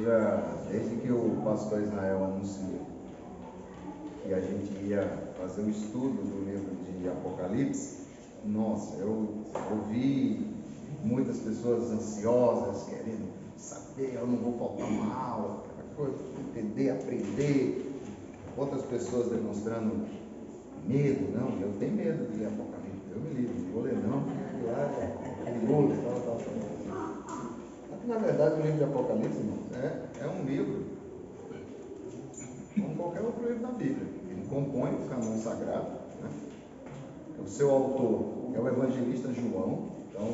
igreja, desde que o pastor Israel anunciou que a gente ia fazer o estudo do livro de Apocalipse, nossa, eu ouvi muitas pessoas ansiosas, querendo saber, eu não vou faltar uma aula, aquela coisa, entender, aprender. Outras pessoas demonstrando medo, não, eu tenho medo de ler Apocalipse, eu me livro, não vou ler não, porque lá é perigoso, tal. Mas, na verdade, o livro de Apocalipse, irmãos, é um livro como qualquer outro livro da Bíblia. Ele compõe o canon sagrado, né? O seu autor é o evangelista João, então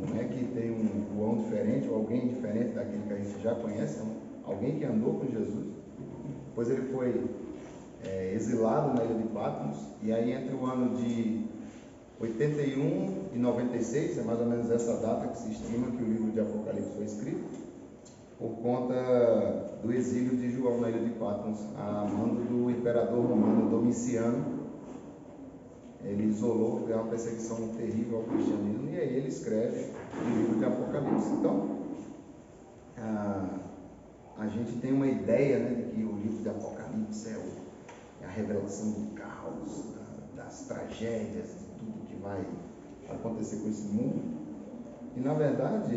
não é que tem um João diferente ou alguém diferente daquele que a gente já conhece, é alguém que andou com Jesus. Depois ele foi exilado na ilha de Patmos, e aí entre o ano de 81 e 96, é mais ou menos essa data que se estima que o livro de Apocalipse foi escrito, por conta do exílio de João na ilha de Patmos, a mando do imperador romano Domiciano. Ele isolou, porque é uma perseguição terrível ao cristianismo, e aí ele escreve o livro de Apocalipse. Então, a gente tem uma ideia, né, de que o livro de Apocalipse é a revelação do caos, das tragédias, de tudo que vai acontecer com esse mundo. E, na verdade,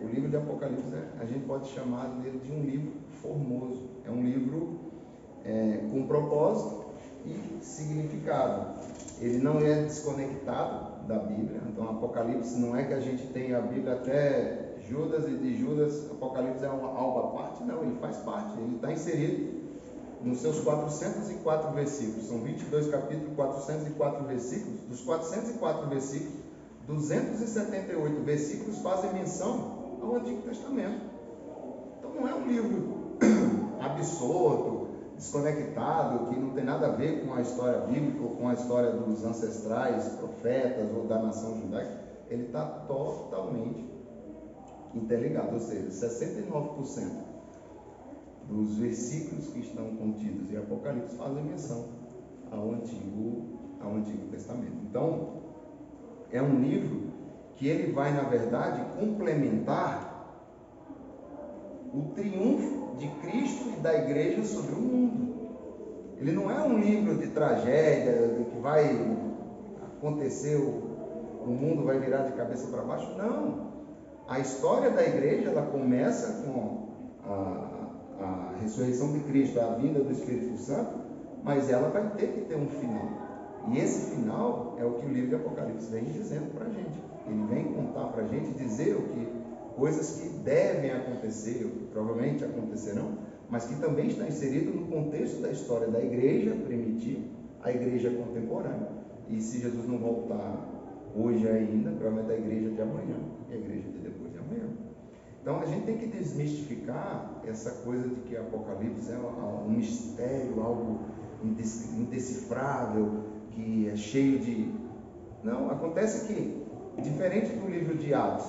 o livro de Apocalipse, a gente pode chamar dele de um livro formoso. É um livro com propósito e significado. Ele não é desconectado da Bíblia. Então, Apocalipse não é que a gente tenha a Bíblia até Judas, e de Judas, Apocalipse é algo à parte. Não, ele faz parte, ele está inserido nos seus 404 versículos. São 22 capítulos, 404 versículos. Dos 404 versículos, 278 versículos fazem menção ao Antigo Testamento. Então não é um livro absorto, desconectado, que não tem nada a ver com a história bíblica ou com a história dos ancestrais, profetas ou da nação judaica. Ele está totalmente interligado, ou seja, 69% dos versículos que estão contidos em Apocalipse fazem menção ao Antigo Testamento. Então, é um livro que ele vai, na verdade, complementar o triunfo de Cristo e da igreja sobre o mundo. Ele não é um livro de tragédia, que vai acontecer, o mundo vai virar de cabeça para baixo. Não. A história da igreja, ela começa com a ressurreição de Cristo, a vinda do Espírito Santo, mas ela vai ter que ter um final. E esse final é o que o livro de Apocalipse vem dizendo para a gente. Ele vem contar para a gente, dizer coisas que devem acontecer, que provavelmente acontecerão, mas que também está inserido no contexto da história da igreja primitiva, a igreja contemporânea. E se Jesus não voltar hoje ainda, provavelmente a igreja de amanhã e a igreja de depois de amanhã. Então a gente tem que desmistificar essa coisa de que Apocalipse é um mistério, algo indecifrável, que é cheio de... Não, acontece que, diferente do livro de Atos,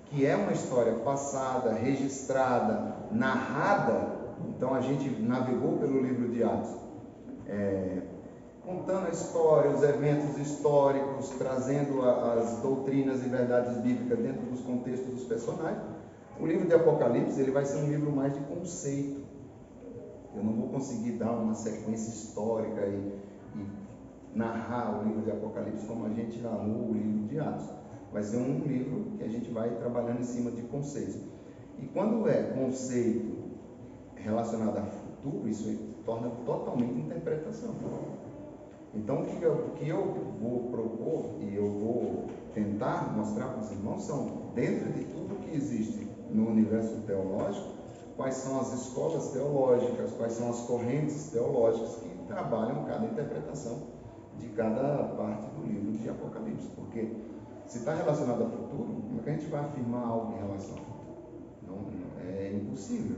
que é uma história passada, registrada, narrada, então a gente navegou pelo livro de Atos, contando a história, os eventos históricos, trazendo as doutrinas e verdades bíblicas dentro dos contextos dos personagens. O livro de Apocalipse, ele vai ser um livro mais de conceito. Eu não vou conseguir dar uma sequência histórica e narrar o livro de Apocalipse como a gente narrou o livro de Atos. Vai ser um livro que a gente vai trabalhando em cima de conceitos. E quando é conceito relacionado a futuro, isso torna totalmente interpretação. Então, o que eu vou propor e eu vou tentar mostrar para os irmãos são, dentro de tudo que existe no universo teológico, quais são as escolas teológicas, quais são as correntes teológicas que trabalham cada interpretação de cada parte do livro de Apocalipse. Porque se está relacionado ao futuro, como é que a gente vai afirmar algo em relação ao futuro? Não, é impossível.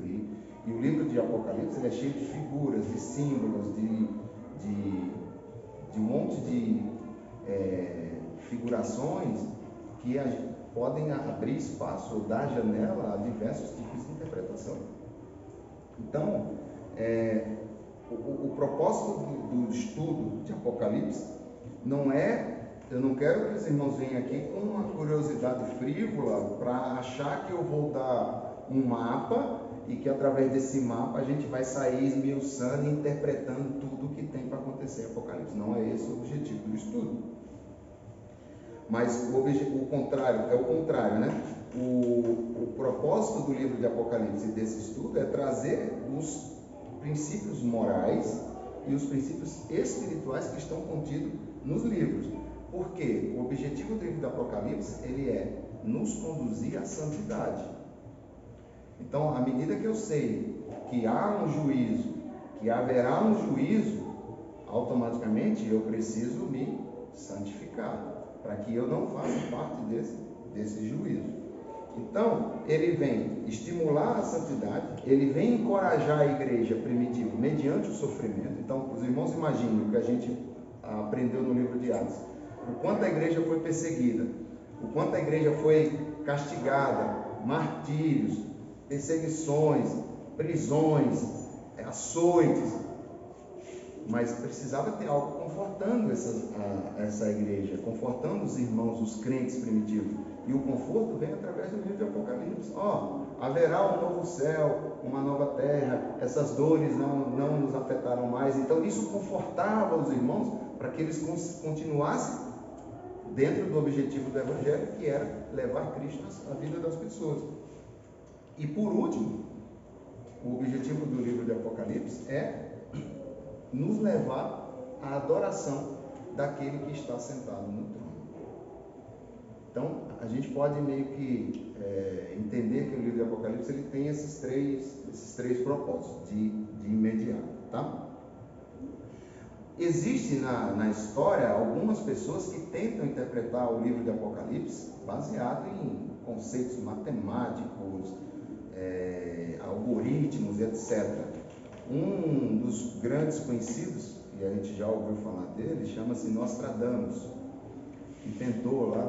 E o livro de Apocalipse ele é cheio de figuras, de símbolos, de um monte de figurações que podem abrir espaço ou dar janela a diversos tipos de interpretação. Então, o propósito do estudo de Apocalipse não é... Eu não quero que os irmãos venham aqui com uma curiosidade frívola para achar que eu vou dar um mapa e que através desse mapa a gente vai sair esmiuçando e interpretando tudo o que tem para acontecer em Apocalipse. Não é esse o objetivo do estudo. Mas o contrário, é o contrário, né? O propósito do livro de Apocalipse e desse estudo é trazer os princípios morais e os princípios espirituais que estão contidos nos livros. Porque o objetivo do livro de Apocalipse, ele é nos conduzir à santidade. Então, à medida que eu sei que há um juízo, que haverá um juízo, automaticamente eu preciso me santificar, para que eu não faça parte desse juízo. Então, ele vem estimular a santidade, ele vem encorajar a igreja primitiva mediante o sofrimento. Então, os irmãos imaginem o que a gente aprendeu no livro de Atos. O quanto a igreja foi perseguida, o quanto a igreja foi castigada, martírios, perseguições, prisões, açoites. Mas precisava ter algo confortando essa igreja, confortando os irmãos, os crentes primitivos. E o conforto vem através do livro de Apocalipse. Haverá um novo céu, uma nova terra, essas dores não nos afetarão mais. Então isso confortava os irmãos para que eles continuassem dentro do objetivo do Evangelho, que era levar Cristo à vida das pessoas. E por último, o objetivo do livro de Apocalipse é nos levar à adoração daquele que está sentado no trono. Então, a gente pode meio que entender que o livro de Apocalipse ele tem esses três propósitos de imediato, tá? Existe na história algumas pessoas que tentam interpretar o livro de Apocalipse baseado em conceitos matemáticos, algoritmos, etc. Um dos grandes conhecidos, e a gente já ouviu falar dele, chama-se Nostradamus, que tentou lá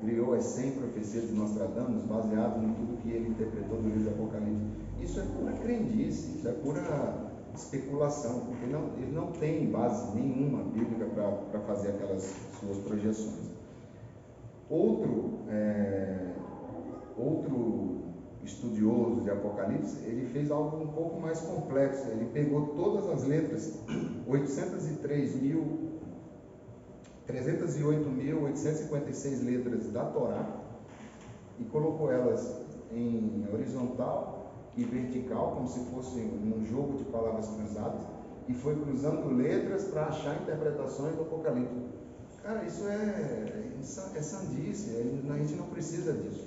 criou as 100 profecias de Nostradamus, baseado em tudo que ele interpretou no livro de Apocalipse. Isso é pura crendice, isso é pura especulação, porque ele não tem base nenhuma bíblica para fazer aquelas suas projeções. Outro estudioso de Apocalipse, ele fez algo um pouco mais complexo. Ele pegou todas as letras, 308.856 letras da Torá, e colocou elas em horizontal e vertical, como se fosse um jogo de palavras cruzadas, e foi cruzando letras para achar interpretações do Apocalipse. Cara, isso é sandice, a gente não precisa disso.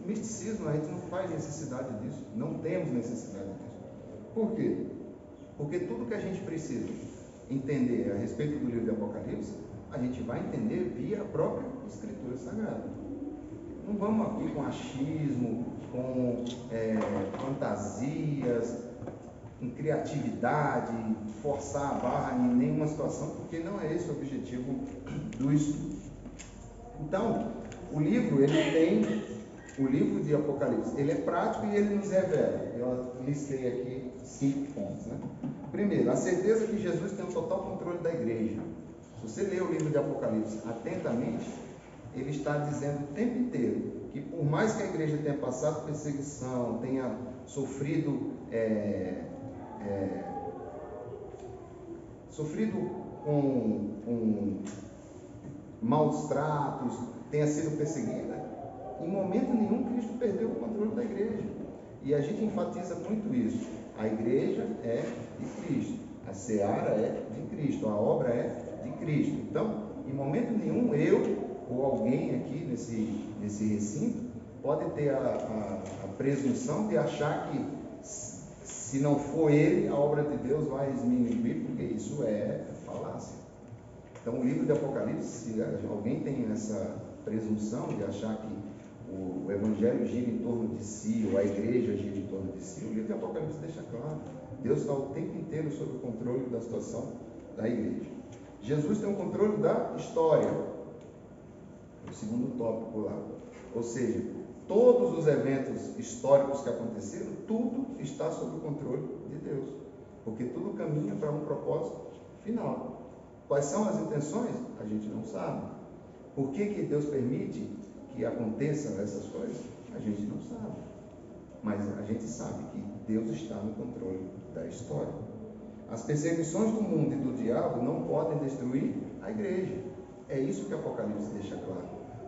Misticismo, a gente não faz necessidade disso, não temos necessidade disso. Por quê? Porque tudo que a gente precisa entender a respeito do livro de Apocalipse, a gente vai entender via a própria Escritura Sagrada. Não vamos aqui com achismo, com fantasias, com criatividade, forçar a barra em nenhuma situação, porque não é esse o objetivo do estudo. Então, o livro de Apocalipse, ele é prático e ele nos revela. Eu listei aqui 5 pontos, né? Primeiro, a certeza que Jesus tem o total controle da igreja. Se você ler o livro de Apocalipse atentamente, ele está dizendo o tempo inteiro que por mais que a igreja tenha passado perseguição, tenha sofrido com maus tratos, tenha sido perseguida, em momento nenhum Cristo perdeu o controle da igreja. E a gente enfatiza muito isso. A igreja é de Cristo, a seara é de Cristo, a obra é de Cristo. Então, em momento nenhum, eu ou alguém aqui nesse recinto pode ter a presunção de achar que se não for ele, a obra de Deus vai esminuir, porque isso é falácia. Então, o livro de Apocalipse, se alguém tem essa presunção de achar que o Evangelho gira em torno de si, ou a igreja gira em torno de si, o livro de Apocalipse deixa claro. Deus está o tempo inteiro sob o controle da situação da igreja. Jesus tem o controle da história, o segundo tópico lá. Ou seja, todos os eventos históricos que aconteceram, tudo está sob o controle de Deus, porque tudo caminha para um propósito final. Quais são as intenções? A gente não sabe. Por que Deus permite que aconteçam essas coisas? A gente não sabe. Mas a gente sabe que Deus está no controle da história. As perseguições do mundo e do diabo não podem destruir a igreja. É isso que Apocalipse deixa claro.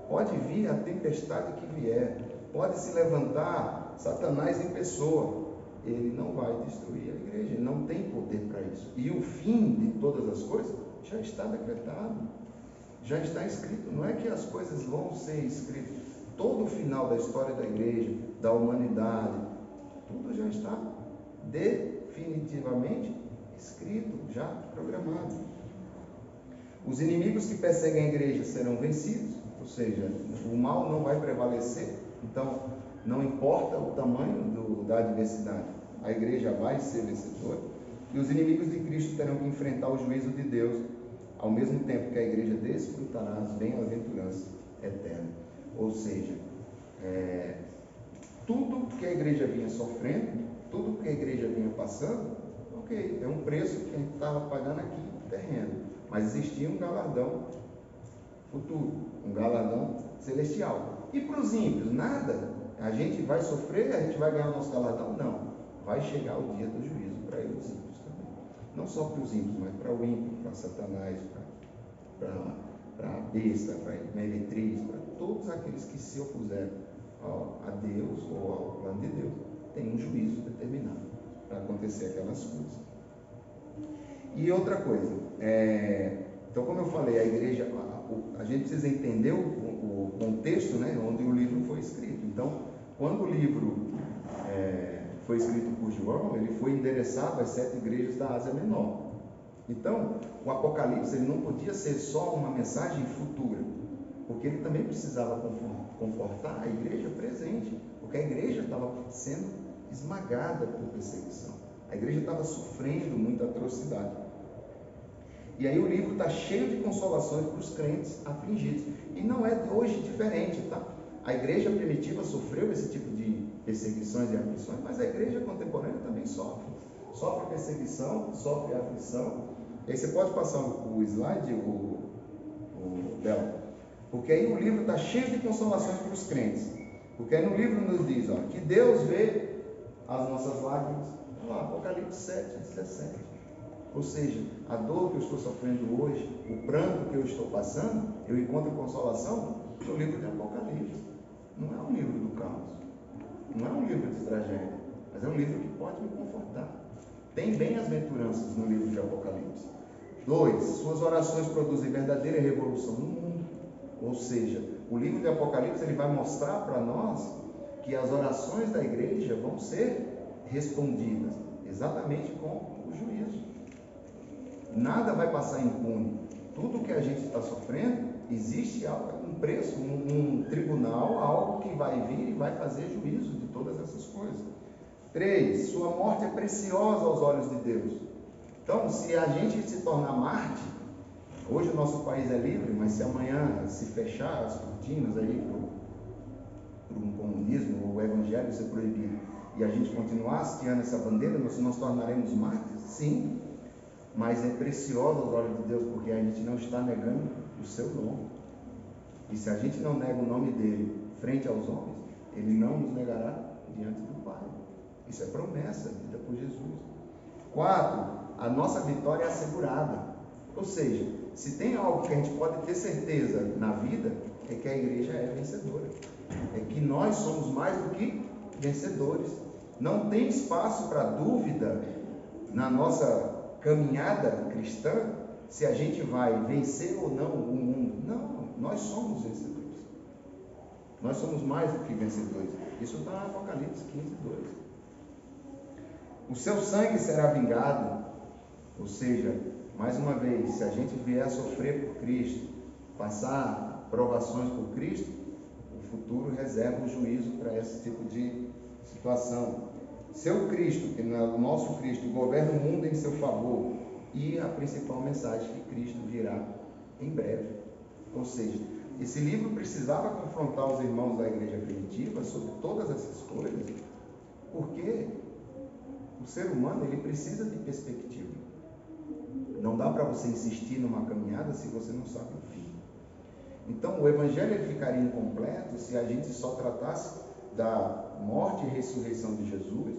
Pode vir a tempestade que vier, pode se levantar Satanás em pessoa, ele não vai destruir a igreja, ele não tem poder para isso. E o fim de todas as coisas já está decretado, já está escrito. Não é que as coisas vão ser escritas. Todo o final da história da igreja, da humanidade, tudo já está definitivamente escrito, já programado. Os inimigos que perseguem a igreja serão vencidos, ou seja, o mal não vai prevalecer. Então, não importa o tamanho da adversidade, a igreja vai ser vencedora. E os inimigos de Cristo terão que enfrentar o juízo de Deus, ao mesmo tempo que a igreja desfrutará as bem-aventuranças eternas. Ou seja, tudo que a igreja vinha sofrendo, tudo que a igreja vinha passando, ok, é um preço que a gente estava pagando aqui terreno, mas existia um galardão futuro, um galardão celestial. E para os ímpios, nada. A gente vai sofrer, a gente vai ganhar o nosso galardão? Não. Vai chegar o dia do juízo para eles ímpios também. Não só para os ímpios, mas para o ímpio, para Satanás, para a besta, para a meretriz, para todos aqueles que se opuseram a Deus ou ao plano de Deus. Tem um juízo determinado para acontecer aquelas coisas. E outra coisa, então, como eu falei, a igreja, a gente precisa entender o contexto, né, onde o livro foi escrito. Então, quando o livro foi escrito por João, ele foi endereçado às 7 igrejas da Ásia Menor. Então, o Apocalipse ele não podia ser só uma mensagem futura, porque ele também precisava comportar a igreja presente, porque a igreja estava sendo esmagada por perseguição. A igreja estava sofrendo muita atrocidade. E aí o livro está cheio de consolações para os crentes afligidos. E não é de hoje diferente, tá? A igreja primitiva sofreu esse tipo de perseguições e aflições, mas a igreja contemporânea também sofre. Sofre perseguição, sofre aflição. E aí você pode passar o slide, Bel? Porque aí o livro está cheio de consolações para os crentes. Porque aí no livro nos diz, que Deus vê as nossas lágrimas. Olha lá, Apocalipse 7, 17. Ou seja, a dor que eu estou sofrendo hoje, o pranto que eu estou passando, eu encontro consolação no livro de Apocalipse. Não é um livro do caos, não é um livro de tragédia, mas é um livro que pode me confortar. Tem bem-aventuranças no livro de Apocalipse. 2. Suas orações produzem verdadeira revolução no mundo. Ou seja, o livro de Apocalipse ele vai mostrar para nós que as orações da igreja vão ser respondidas exatamente com o juízo. Nada vai passar impune. Tudo que a gente está sofrendo, existe um preço, um tribunal, algo que vai vir e vai fazer juízo de todas essas coisas. 3. Sua morte é preciosa aos olhos de Deus. Então, se a gente se tornar Marte, hoje o nosso país é livre, mas se amanhã se fechar as cortinas aí para um comunismo, o evangelho ser proibido, e a gente continuar hasteando essa bandeira, nós nos tornaremos mártires? Sim. Mas é preciosa aos olhos de Deus, porque a gente não está negando o seu nome. E se a gente não nega o nome dele frente aos homens, ele não nos negará diante do Pai. Isso é promessa dita por Jesus. 4. A nossa vitória é assegurada. Ou seja, se tem algo que a gente pode ter certeza na vida, é que a igreja é vencedora. É que nós somos mais do que vencedores. Não tem espaço para dúvida na nossa caminhada cristã, se a gente vai vencer ou não o mundo. Não, nós somos vencedores. Nós somos mais do que vencedores. Isso está em Apocalipse 15, 2. O seu sangue será vingado. Ou seja, mais uma vez, se a gente vier a sofrer por Cristo, passar provações por Cristo, o futuro reserva o juízo para esse tipo de situação. Seu Cristo, que é o nosso Cristo, governa o mundo em seu favor. E a principal mensagem, que Cristo virá em breve. Ou seja, esse livro precisava confrontar os irmãos da igreja primitiva sobre todas essas coisas, porque o ser humano ele precisa de perspectiva. Não dá para você insistir numa caminhada se você não sabe o fim. Então, o Evangelho ele ficaria incompleto se a gente só tratasse da morte e ressurreição de Jesus,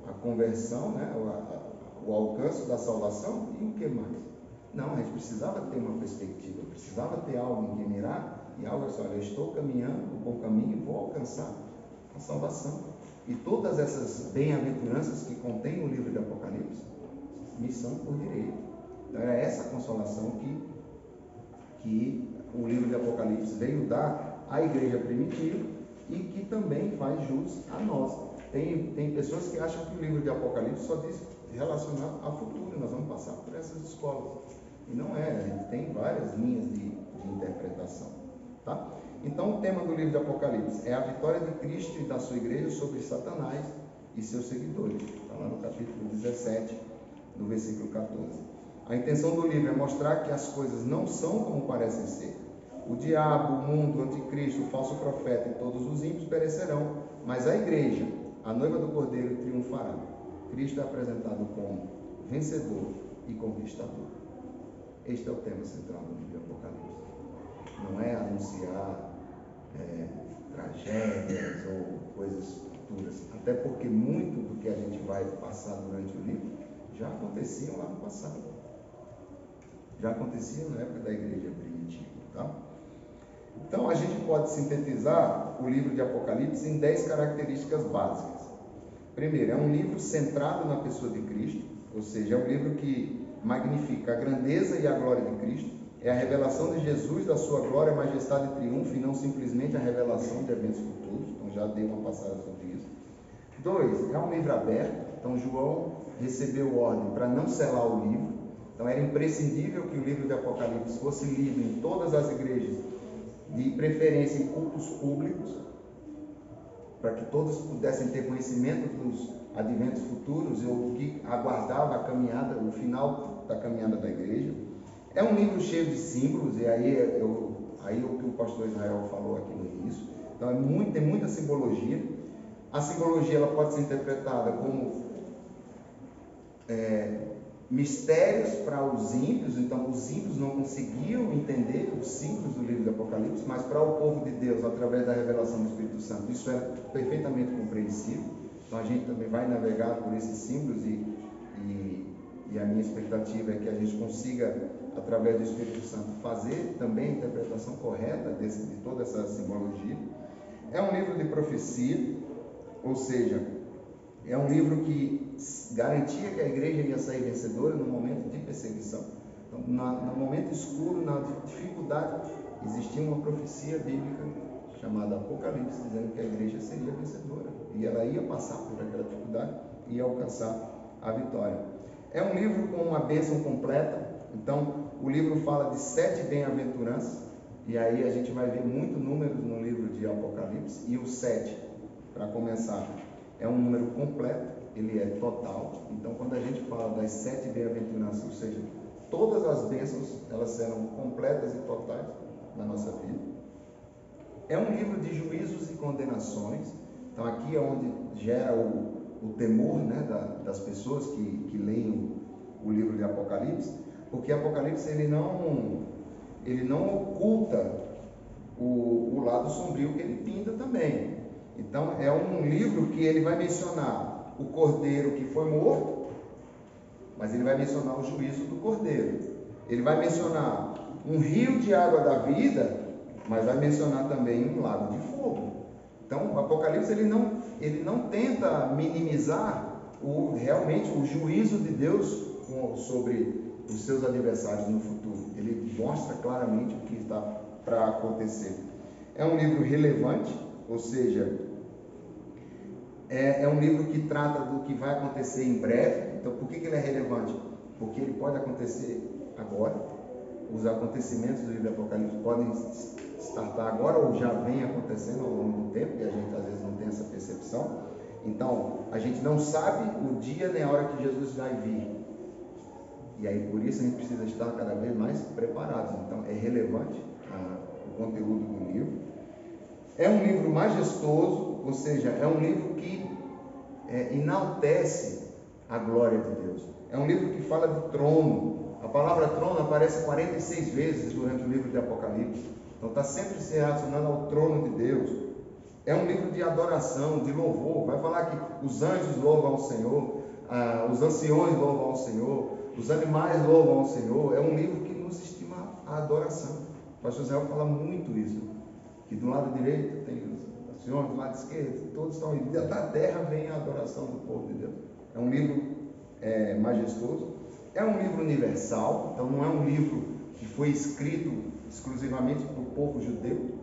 a conversão, né, o alcance da salvação e o que mais? Não, a gente precisava ter uma perspectiva, precisava ter algo em que mirar e algo assim, olha, eu estou caminhando o bom caminho e vou alcançar a salvação. E todas essas bem-aventuranças que contém o livro de Apocalipse me são por direito. Então, era essa a consolação que o livro de Apocalipse veio dar à igreja primitiva e que também faz jus a nós. Tem pessoas que acham que o livro de Apocalipse só diz relacionado ao futuro, nós vamos passar por essas escolas. E não é, a gente tem várias linhas de interpretação. Tá? Então, o tema do livro de Apocalipse é a vitória de Cristo e da sua igreja sobre Satanás e seus seguidores. Está lá no capítulo 17, no versículo 14. A intenção do livro é mostrar que as coisas não são como parecem ser. O diabo, o mundo, o anticristo, o falso profeta e todos os ímpios perecerão, mas a igreja, a noiva do Cordeiro, triunfará. Cristo é apresentado como vencedor e conquistador. Este é o tema central do livro de Apocalipse. Não é anunciar tragédias ou coisas futuras, até porque muito do que a gente vai passar durante o livro já aconteciam lá no passado. Já acontecia na época da igreja primitiva. Tá? Então, a gente pode sintetizar o livro de Apocalipse em 10 características básicas. Primeiro, é um livro centrado na pessoa de Cristo, ou seja, é um livro que magnifica a grandeza e a glória de Cristo, é a revelação de Jesus, da sua glória, majestade e triunfo, e não simplesmente a revelação de eventos futuros. Então, já dei uma passada sobre isso. 2, é um livro aberto. Então, João recebeu ordem para não selar o livro. Então, era imprescindível que o livro de Apocalipse fosse lido em todas as igrejas, de preferência em cultos públicos, para que todos pudessem ter conhecimento dos adventos futuros e o que aguardava a caminhada, o final da caminhada da igreja. É um livro cheio de símbolos, e aí o que o pastor Israel falou aqui no início. Então, tem muita simbologia. A simbologia ela pode ser interpretada como mistérios para os ímpios. Então, os ímpios não conseguiam entender os símbolos do livro de Apocalipse, mas para o povo de Deus, através da revelação do Espírito Santo, isso é perfeitamente compreensível. Então, a gente também vai navegar por esses símbolos e a minha expectativa é que a gente consiga, através do Espírito Santo, fazer também a interpretação correta de toda essa simbologia. É um livro de profecia, ou seja, é um livro que garantia que a igreja ia sair vencedora no momento de perseguição. Então, no momento escuro, na dificuldade, existia uma profecia bíblica chamada Apocalipse, dizendo que a igreja seria vencedora. E ela ia passar por aquela dificuldade e ia alcançar a vitória. É um livro com uma bênção completa. Então, o livro fala de 7 bem-aventuranças. E aí a gente vai ver muitos números no livro de Apocalipse. E o 7, para começar, é um número completo, ele é total. Então, quando a gente fala das 7 bem-aventuranças, ou seja, todas as bênçãos, elas serão completas e totais na nossa vida. É um livro de juízos e condenações. Então, aqui é onde gera o temor, né, das pessoas que leem o livro de Apocalipse, porque Apocalipse ele não oculta o lado sombrio que ele pinta também. Então, é um livro que ele vai mencionar o cordeiro que foi morto, mas ele vai mencionar o juízo do cordeiro. Ele vai mencionar um rio de água da vida, mas vai mencionar também um lago de fogo. Então, o Apocalipse ele não tenta minimizar realmente o juízo de Deus sobre os seus adversários no futuro. Ele mostra claramente o que está para acontecer. É um livro relevante, ou seja, é um livro que trata do que vai acontecer em breve. Então, por que ele é relevante? Porque ele pode acontecer agora. Os acontecimentos do livro de Apocalipse podem startar agora ou já vem acontecendo ao longo do tempo, e a gente às vezes não tem essa percepção. Então, a gente não sabe o dia nem a hora que Jesus vai vir. E aí, por isso, a gente precisa estar cada vez mais preparados. Então, é relevante o conteúdo do livro. É um livro majestoso, ou seja, é um livro que enaltece a glória de Deus. É um livro que fala de trono. A palavra trono aparece 46 vezes durante o livro de Apocalipse. Então está sempre se relacionando ao trono de Deus. É um livro de adoração, de louvor. Vai falar que os anjos louvam ao Senhor, os anciões louvam ao Senhor, os animais louvam ao Senhor. É um livro que nos estima a adoração. O pastor Israel fala muito isso, que do lado direito tem os anciões, do lado esquerdo, todos estão aí. Da terra vem a adoração do povo de Deus. É um livro majestoso. É um livro universal, então não é um livro que foi escrito exclusivamente para o povo judeu.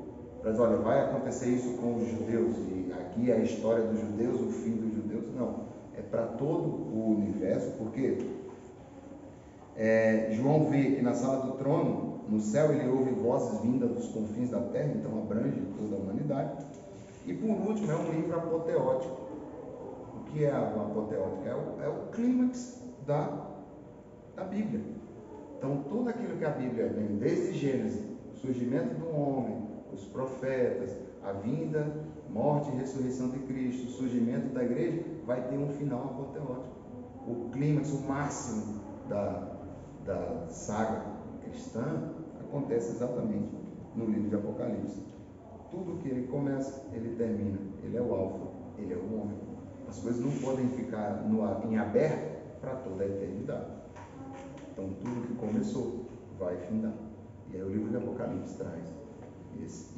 Mas olha, vai acontecer isso com os judeus, e aqui é a história dos judeus, o fim dos judeus. Não, é para todo o universo, porque João vê que na sala do trono, no céu, ele ouve vozes vindas dos confins da terra, então abrange toda a humanidade. E por último, é um livro apoteótico. O que é o apoteótico? É o clímax da Bíblia. Então, tudo aquilo que a Bíblia vem, desde Gênesis, o surgimento do homem, os profetas, a vinda, morte e ressurreição de Cristo, o surgimento da igreja, vai ter um final apoteótico. O clímax, o máximo da saga cristã acontece exatamente no livro de Apocalipse. Tudo que ele começa, ele termina. Ele é o alfa, ele é o ômega. As coisas não podem ficar em aberto para toda a eternidade. Então, tudo que começou vai findar. E aí o livro de Apocalipse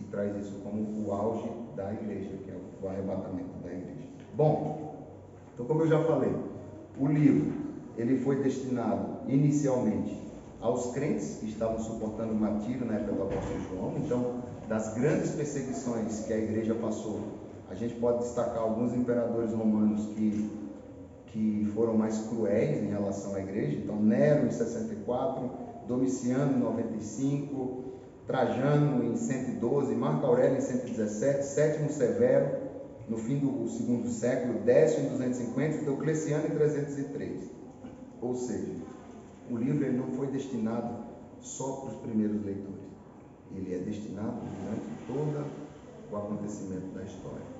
traz isso como o auge da igreja, que é o arrebatamento da igreja. Bom, então como eu já falei, o livro ele foi destinado inicialmente aos crentes que estavam suportando o martírio na época do apóstolo João. Então, das grandes perseguições que a igreja passou, a gente pode destacar alguns imperadores romanos que foram mais cruéis em relação à igreja. Então, Nero em 64, Domiciano em 95, Trajano em 112, Marco Aurélio em 117, Sétimo Severo no fim do segundo século, Décio em 250 e Diocleciano em 303. Ou seja, o livro ele não foi destinado só para os primeiros leitores, ele é destinado durante todo o acontecimento da história.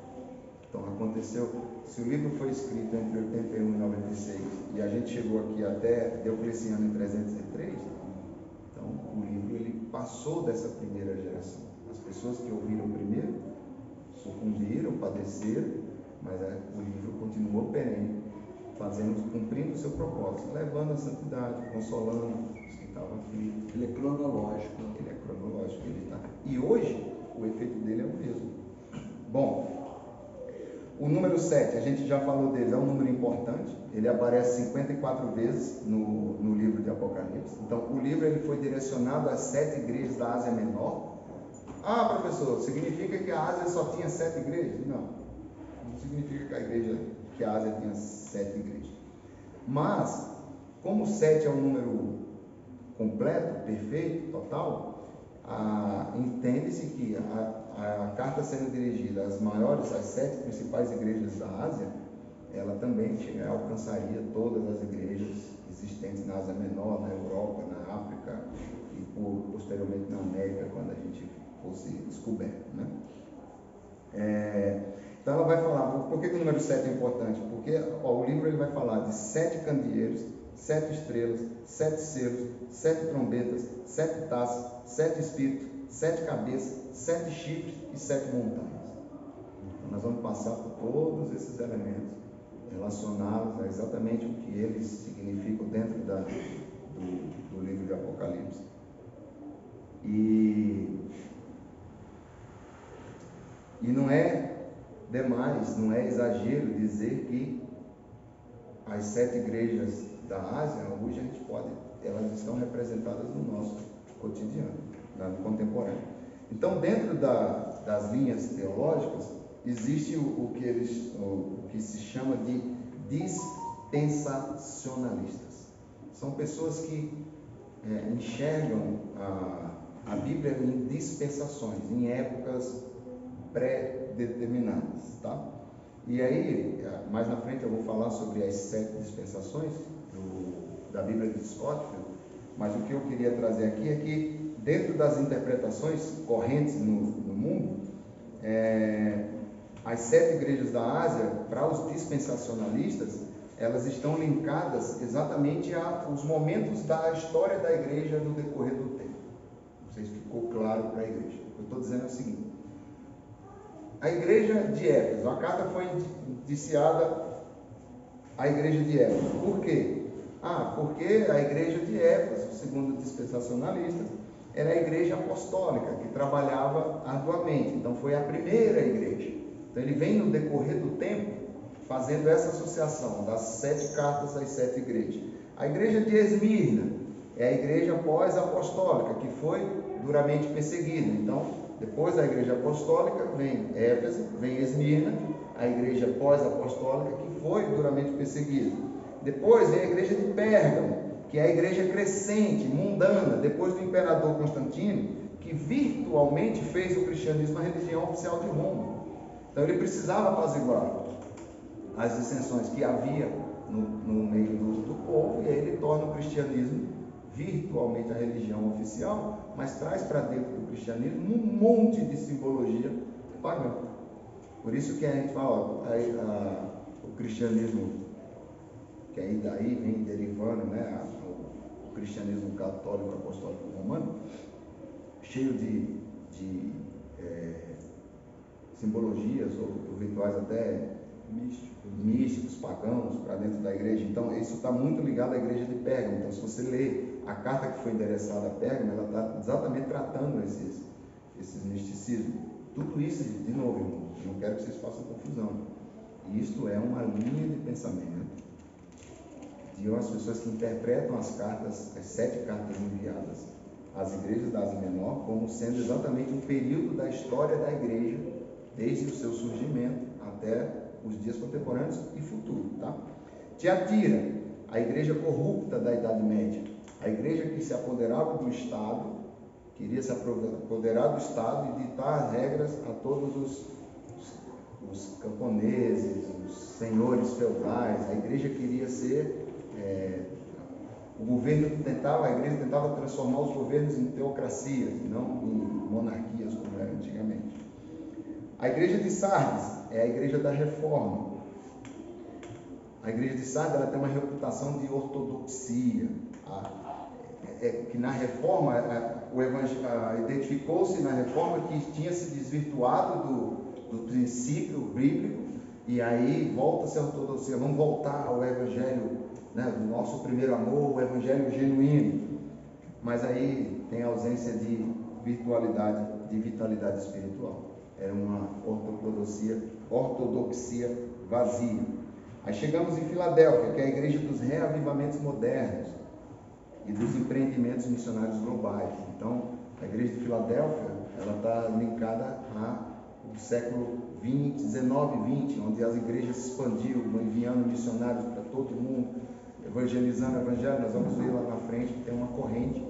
Então aconteceu, se o livro foi escrito entre 81 e 96 e a gente chegou aqui até Diocleciano em 303, então o livro ele passou dessa primeira geração. As pessoas que ouviram primeiro sucumbiram, padeceram, mas o livro continuou perene, cumprindo o seu propósito, levando a santidade, consolando os que estavam aqui. Ele é cronológico. E hoje o efeito dele é o mesmo. Bom, o número 7, a gente já falou dele, é um número importante. Ele aparece 54 vezes no livro de Apocalipse. Então, o livro ele foi direcionado às 7 igrejas da Ásia Menor. Ah, professor, significa que a Ásia só tinha 7 igrejas? Não significa que a Ásia tinha 7 igrejas. Mas, como 7 é um número completo, perfeito, total, entende-se que a carta sendo dirigida às 7 principais igrejas da Ásia, ela também alcançaria todas as igrejas existentes na Ásia Menor, na Europa, na África e posteriormente na América, quando a gente fosse descoberto, né? Então ela vai falar, por que o número 7 é importante? Porque o livro ele vai falar de 7 candeeiros, 7 estrelas, 7 selos, 7 trombetas, 7 taças, 7 espíritos, 7 cabeças, 7 chifres e 7 montanhas. Então nós vamos passar por todos esses elementos relacionados a exatamente o que eles significam dentro do livro de Apocalipse. E não é demais, não é exagero dizer que as 7 igrejas da Ásia, hoje elas estão representadas no nosso cotidiano, no contemporâneo. Então, dentro das linhas teológicas, existe o que se chama de dispensacionalistas. São pessoas que enxergam a Bíblia em dispensações, em épocas pré-determinadas, tá? E aí, mais na frente eu vou falar sobre as 7 dispensações da Bíblia de Scofield, mas o que eu queria trazer aqui é que, dentro das interpretações correntes no mundo, as 7 igrejas da Ásia, para os dispensacionalistas, elas estão linkadas exatamente aos momentos da história da igreja no decorrer do tempo. Não sei se ficou claro para a igreja. eu estou dizendo é o seguinte: a igreja de Éfeso, a carta foi indiciada à igreja de Éfeso. Por quê? Porque a igreja de Éfeso, segundo dispensacionalistas, era a igreja apostólica, que trabalhava arduamente. Então foi a primeira igreja. Então ele vem no decorrer do tempo fazendo essa associação das 7 cartas às 7 igrejas. A igreja de Esmirna é a igreja pós-apostólica, que foi duramente perseguida. Então, depois da igreja apostólica, vem Éfeso, vem Esmirna, a igreja pós-apostólica, que foi duramente perseguida. Depois vem a igreja de Pérgamo, que é a igreja crescente, mundana, depois do imperador Constantino, que virtualmente fez o cristianismo a religião oficial de Roma. Então ele precisava apaziguar as dissensões que havia no meio do povo, e aí ele torna o cristianismo virtualmente a religião oficial, mas traz para dentro do cristianismo um monte de simbologia pagã. Por isso que a gente fala, o cristianismo, que aí daí vem derivando, né, o cristianismo católico apostólico romano, cheio de simbologias ou rituais até místicos, pagãos, para dentro da igreja. Então isso está muito ligado à igreja de Pérgamo. Então, se você ler a carta que foi endereçada a Pérgamo, ela está exatamente tratando esses misticismos. Tudo isso, de novo, irmão, eu não quero que vocês façam confusão. Isto é uma linha de pensamento de umas pessoas que interpretam as 7 cartas enviadas às igrejas da Ásia Menor como sendo exatamente um período da história da igreja, desde o seu surgimento até os dias contemporâneos e futuro, tá? Tiatira, a igreja corrupta da Idade Média, a igreja que se apoderava do Estado, queria se apoderar do Estado e ditar as regras a todos os camponeses, os senhores feudais. A igreja queria ser a igreja tentava transformar os governos em teocracias, não em monarquias como era antigamente. A igreja de Sardes é a igreja da reforma. A igreja de Sardes, ela tem uma reputação de ortodoxia, que na reforma, identificou-se na reforma que tinha se desvirtuado do princípio bíblico, e aí volta-se à ortodoxia. Vamos voltar ao evangelho, né, do nosso primeiro amor, o evangelho genuíno. Mas aí tem a ausência de virtualidade, de vitalidade espiritual. Era uma ortodoxia vazia. Aí chegamos em Filadélfia, que é a igreja dos reavivamentos modernos e dos empreendimentos missionários globais. Então, a igreja de Filadélfia, ela está linkada ao século 19 e 20, onde as igrejas se expandiram, enviando missionários para todo mundo, evangelizando o evangelho. Nós vamos ver lá na frente que tem uma corrente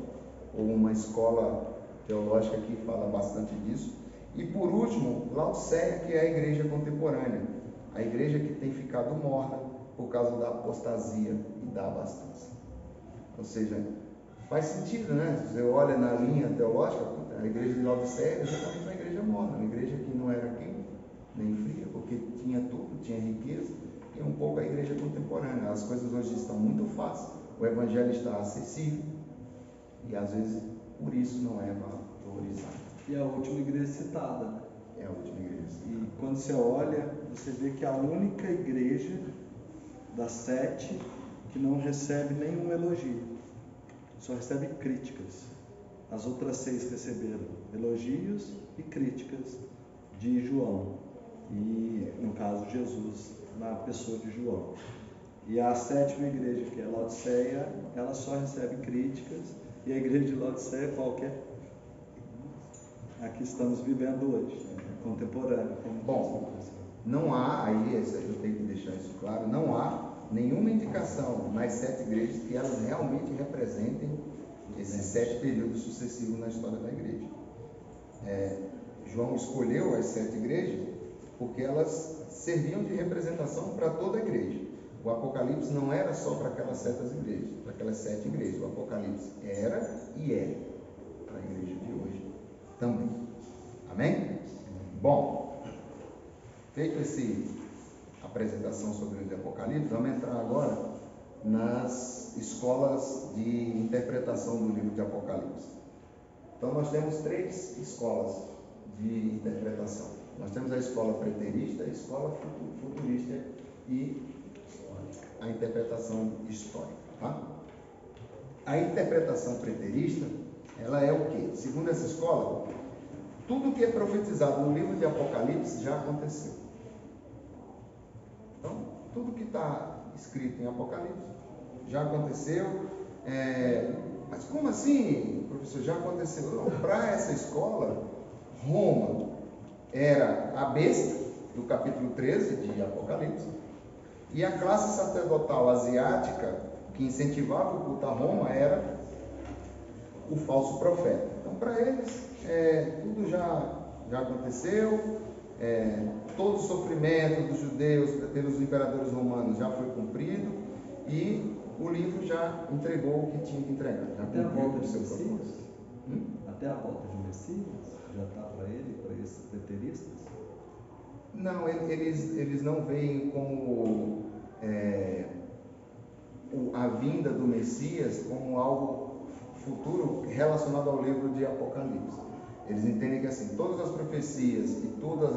ou uma escola teológica que fala bastante disso. E por último, Laodiceia, que é a igreja contemporânea, a igreja que tem ficado morta por causa da apostasia e da abastança. Ou seja, faz sentido, né? Você olha na linha teológica, a igreja de Laodiceia é exatamente uma igreja morta, uma igreja que não era quente nem fria, porque tinha tudo, tinha riqueza, e um pouco a igreja contemporânea. As coisas hoje estão muito fáceis, o evangelho está acessível, e às vezes por isso não é valorizado. E a última igreja citada, né? É a última igreja citada. E quando você olha, você vê que é a única igreja das 7 que não recebe nenhum elogio, só recebe críticas. As outras 6 receberam elogios e críticas de João, e no caso Jesus, na pessoa de João. E a 7ª igreja, que é Laodiceia, ela só recebe críticas. E a igreja de Laodiceia, qual que é? A que estamos vivendo hoje, contemporânea. Bom, não há, aí eu tenho que deixar isso claro, não há nenhuma indicação nas 7 igrejas que elas realmente representem esses 7 períodos sucessivos na história da igreja. João escolheu as 7 igrejas porque elas serviam de representação para toda a igreja. O Apocalipse não era só para aquelas 7 igrejas, para aquelas 7 igrejas. O Apocalipse era e é para a igreja de hoje também. Amém? Bom, feito essa apresentação sobre o livro de Apocalipse, vamos entrar agora nas escolas de interpretação do livro de Apocalipse. Então nós temos 3 escolas de interpretação. Nós temos a escola preterista, a escola futurista e a interpretação histórica. Tá? A interpretação preterista, ela é o quê? Segundo essa escola, tudo que é profetizado no livro de Apocalipse já aconteceu. Então, tudo que está escrito em Apocalipse já aconteceu. Mas como assim, professor? Já aconteceu? Para essa escola, Roma era a besta, do capítulo 13 de Apocalipse, e a classe sacerdotal asiática que incentivava o culto a Roma era o falso profeta. Então, para eles, tudo já aconteceu, todo o sofrimento dos judeus pelos imperadores romanos já foi cumprido e o livro já entregou o que tinha que entregar. Já até a volta de seu Messias? Até a volta de Messias? Já está para ele, para esses preteristas? Não, eles não veem como a vinda do Messias como algo futuro relacionado ao livro de Apocalipse. Eles entendem que assim, todas as profecias e todos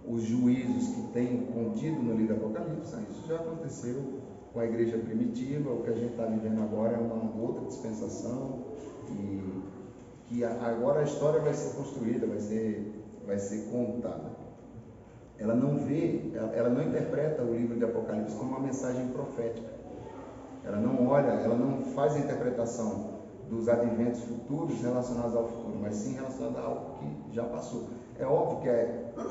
os juízos que tem contido no livro de Apocalipse, isso já aconteceu com a igreja primitiva. O que a gente está vivendo agora é uma outra dispensação e que agora a história vai ser construída, vai ser contada. Ela não interpreta o livro de Apocalipse como uma mensagem profética. Ela não olha, ela não faz a interpretação dos adventos futuros relacionados ao futuro, mas sim relacionados a algo que já passou. É óbvio que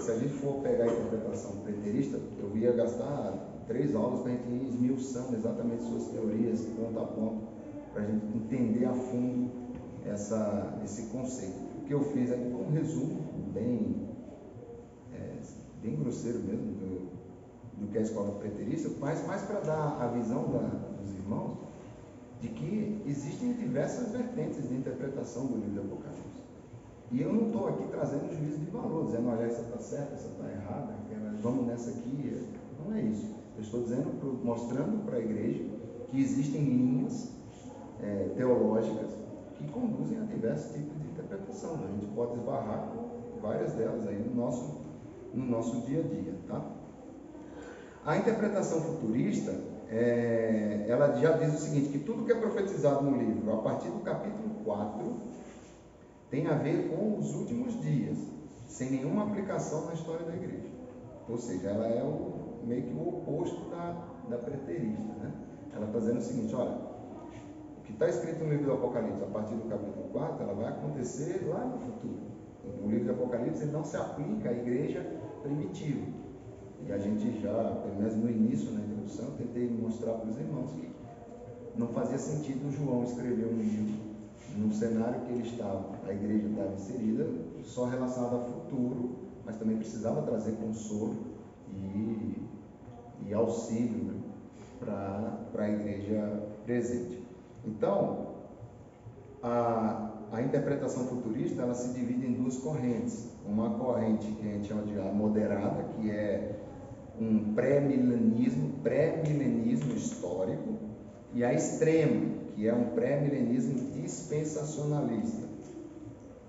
se a gente for pegar a interpretação preterista, eu ia gastar 3 aulas para a gente ir esmiuçando exatamente suas teorias, ponto a ponto, para a gente entender a fundo esse conceito. O que eu fiz aqui foi um resumo bem grosseiro mesmo do que é a escola preterista, mas mais para dar a visão dos irmãos de que existem diversas vertentes de interpretação do livro de Apocalipse. E eu não estou aqui trazendo juízo de valor, dizendo, olha, essa está certa, essa está errada, vamos nessa aqui. Não é isso. Eu estou dizendo, mostrando para a igreja que existem linhas teológicas que conduzem a diversos tipos de interpretação. A gente pode esbarrar com várias delas aí no nosso dia a dia. Tá? A interpretação futurista, ela já diz o seguinte, que tudo que é profetizado no livro, a partir do capítulo 4, tem a ver com os últimos dias, sem nenhuma aplicação na história da igreja. Ou seja, ela é meio que o oposto da preterista. Né? Ela está dizendo o seguinte, olha, o que está escrito no livro do Apocalipse, a partir do capítulo 4, ela vai acontecer lá no futuro. O livro do Apocalipse ele não se aplica à igreja primitiva. E a gente já, pelo menos no início, na introdução, tentei mostrar para os irmãos que não fazia sentido João escrever um livro no cenário que ele estava, a igreja estava inserida, só relacionado a futuro, mas também precisava trazer consolo e auxílio, né, para a igreja presente. Então, a interpretação futurista, ela se divide em 2 correntes. Uma corrente que a gente chama de a moderada, que é um pré-milenismo histórico, e a extrema, que é um pré-milenismo dispensacionalista.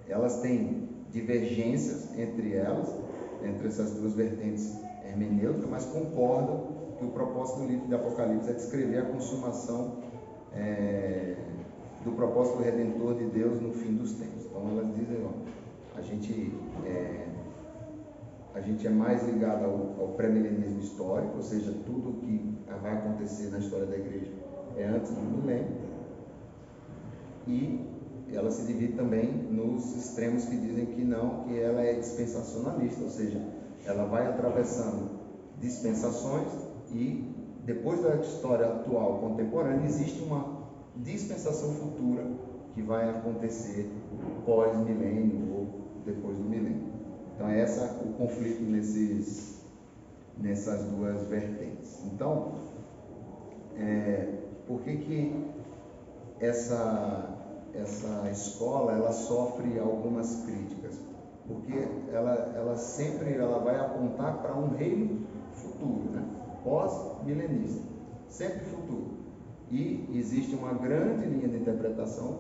Elas têm divergências entre essas 2 vertentes hermenêuticas, mas concordam que o propósito do livro de Apocalipse é descrever a consumação do propósito redentor de Deus no fim dos tempos. Então elas dizem, ó, a gente é mais ligado ao pré-milenismo histórico, ou seja, tudo que vai acontecer na história da igreja é antes do milênio, e ela se divide também nos extremos que dizem que não, que ela é dispensacionalista, ou seja, ela vai atravessando dispensações e depois da história atual contemporânea existe uma dispensação futura que vai acontecer pós-milênio ou depois do milênio. Então é o conflito nessas 2 vertentes. Então, por que essa escola ela sofre algumas críticas? Porque ela sempre vai apontar para um reino futuro, né? Pós-milenista, sempre futuro. E existe uma grande linha de interpretação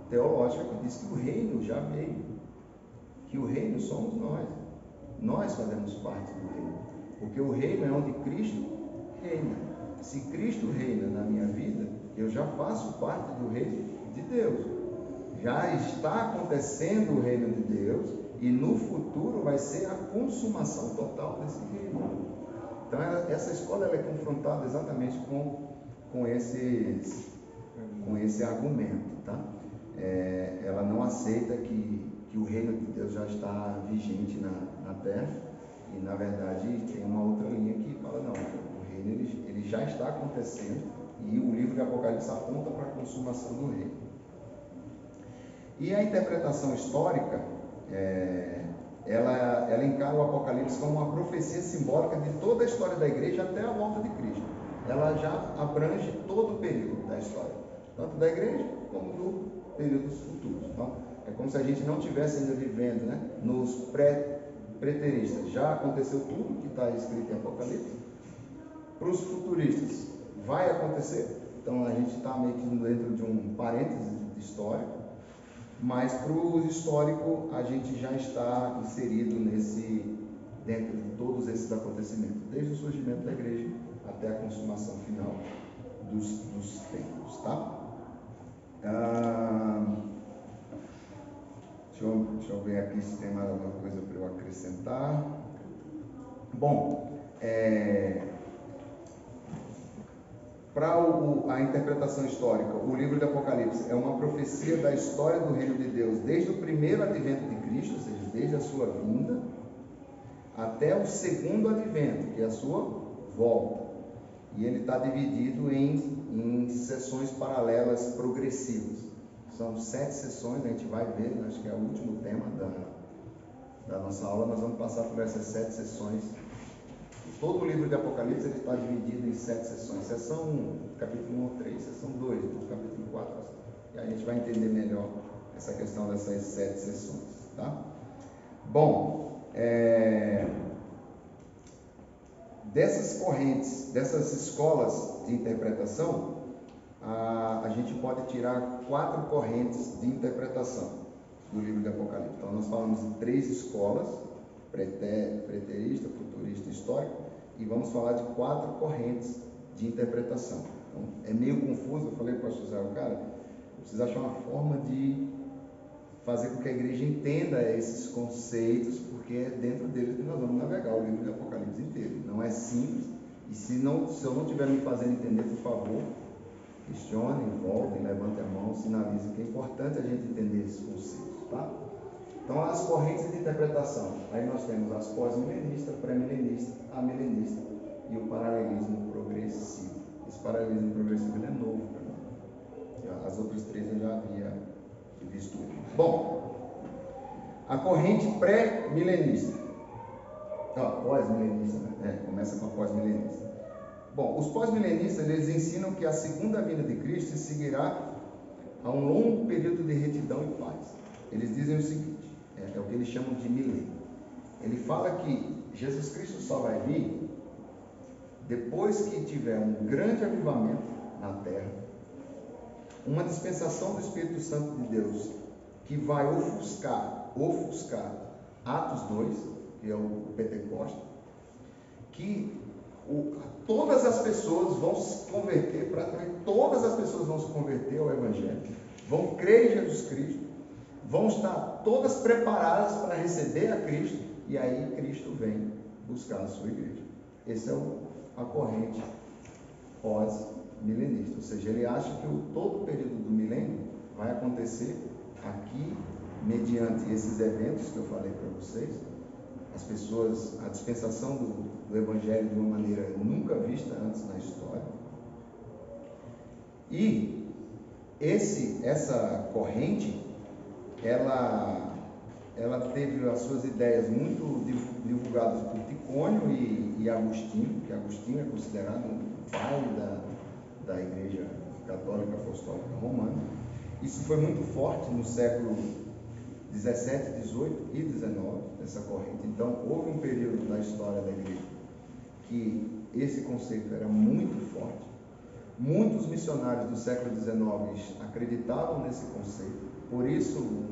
teológica que diz que o reino já veio, que o reino somos nós. Nós fazemos parte do reino, porque o reino é onde Cristo reina. Se Cristo reina na minha vida, eu já faço parte do reino de Deus. Já está acontecendo o reino de Deus e no futuro vai ser a consumação total desse reino. Então essa escola ela é confrontada exatamente com esse argumento, tá? Ela não aceita que o reino de Deus já está vigente na terra, e na verdade tem uma outra linha que fala, não, o reino ele já está acontecendo, e o livro de Apocalipse aponta para a consumação do reino. E a interpretação histórica, ela encara o Apocalipse como uma profecia simbólica de toda a história da igreja até a volta de Cristo. Ela já abrange todo o período da história, tanto da igreja como do períodos futuros. Então, é como se a gente não estivesse ainda vivendo, né, nos preteristas. Já aconteceu tudo que está escrito em Apocalipse. Para os futuristas, vai acontecer. Então, a gente está meio que dentro de um parêntese histórico. Mas para o histórico, a gente já está inserido dentro de todos esses acontecimentos, desde o surgimento da igreja até a consumação final dos tempos, tá? Deixa eu ver aqui se tem mais alguma coisa para eu acrescentar. Bom, para a interpretação histórica, o livro do Apocalipse é uma profecia da história do reino de Deus desde o primeiro advento de Cristo, ou seja, desde a sua vinda, até o segundo advento, que é a sua volta. E ele está dividido em sessões paralelas progressivas. São 7 sessões, a gente vai ver, acho que é o último tema da nossa aula, nós vamos passar por essas 7 sessões. Todo o livro de Apocalipse ele está dividido em 7 sessões. Sessão 1, capítulo 1 ou 3, sessão 2, capítulo 4. E a gente vai entender melhor essa questão dessas 7 sessões. Tá? Bom, dessas correntes, dessas escolas de interpretação, a gente pode tirar 4 correntes de interpretação do livro de Apocalipse. Então, nós falamos de 3 escolas, preterista, futurista e histórico, e vamos falar de 4 correntes de interpretação. Então, é meio confuso, eu falei para o pastor José, cara, eu preciso achar uma forma de fazer com que a igreja entenda esses conceitos, porque é dentro deles que nós vamos navegar o livro de Apocalipse inteiro. Não é simples, e se eu não estiver me fazendo entender, por favor, questionem, voltem, levantem a mão, sinalizem que é importante a gente entender esses conceitos, tá? Então, as correntes de interpretação, aí nós temos as pós-milenistas, pré-milenistas, amilenista e o paralelismo progressivo. Esse paralelismo progressivo ele é novo para mim. As outras 3 eu já havia visto. Bom, a corrente pré-milenista, pós-milenista, né? Começa com a pós-milenista. Bom, os pós-milenistas eles ensinam que a segunda vinda de Cristo seguirá a um longo período de retidão e paz. Eles dizem o seguinte, é o que eles chamam de milênio. Ele fala que Jesus Cristo só vai vir depois que tiver um grande avivamento na terra, uma dispensação do Espírito Santo de Deus que vai ofuscar Atos 2, que é o Pentecostes, que todas as pessoas vão se converter, praticamente todas as pessoas vão se converter ao Evangelho, vão crer em Jesus Cristo, vão estar todas preparadas para receber a Cristo, e aí Cristo vem buscar a sua igreja. Essa é a corrente pós-milenista, ou seja, ele acha que todo o período do milênio vai acontecer aqui, mediante esses eventos que eu falei para vocês, as pessoas, a dispensação do Evangelho de uma maneira nunca vista antes na história. E essa corrente, ela teve as suas ideias muito divulgadas por Ticônio e Agostinho, que Agostinho é considerado o pai da Igreja Católica Apostólica Romana. Isso foi muito forte no século 17, 18 e 19, essa corrente. Então, houve um período na história da igreja que esse conceito era muito forte. Muitos missionários do século XIX acreditavam nesse conceito. Por isso,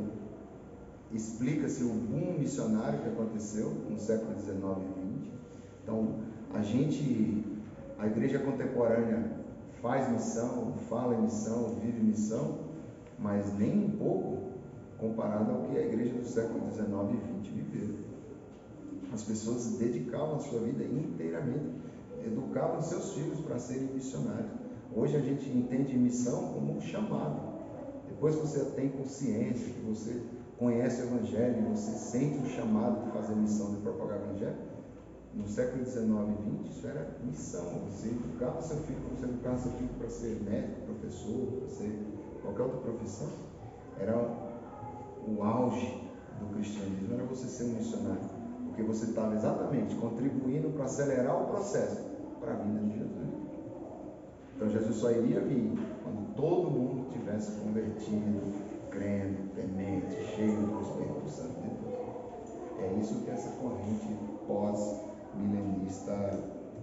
explica-se o boom missionário que aconteceu no século XIX e XX. Então, a igreja contemporânea faz missão, fala em missão, vive missão, mas nem um pouco comparado ao que a igreja do século XIX e XX viveu. As pessoas dedicavam a sua vida inteiramente, educavam seus filhos para serem missionários. Hoje a gente entende missão como um chamado. Depois que você tem consciência, que você conhece o Evangelho, você sente o chamado de fazer missão, de propagar o Evangelho, no século XIX e XX isso era missão. Você educava seu filho, como você educava seu filho para ser médico, professor, para ser qualquer outra profissão. Era o auge do cristianismo, era você ser um missionário, porque você estava exatamente contribuindo para acelerar o processo para a vinda de Jesus. Então Jesus só iria vir quando todo mundo tivesse convertido, crendo, temente, cheio do Espírito Santo de Deus. É isso que essa corrente pós-milenista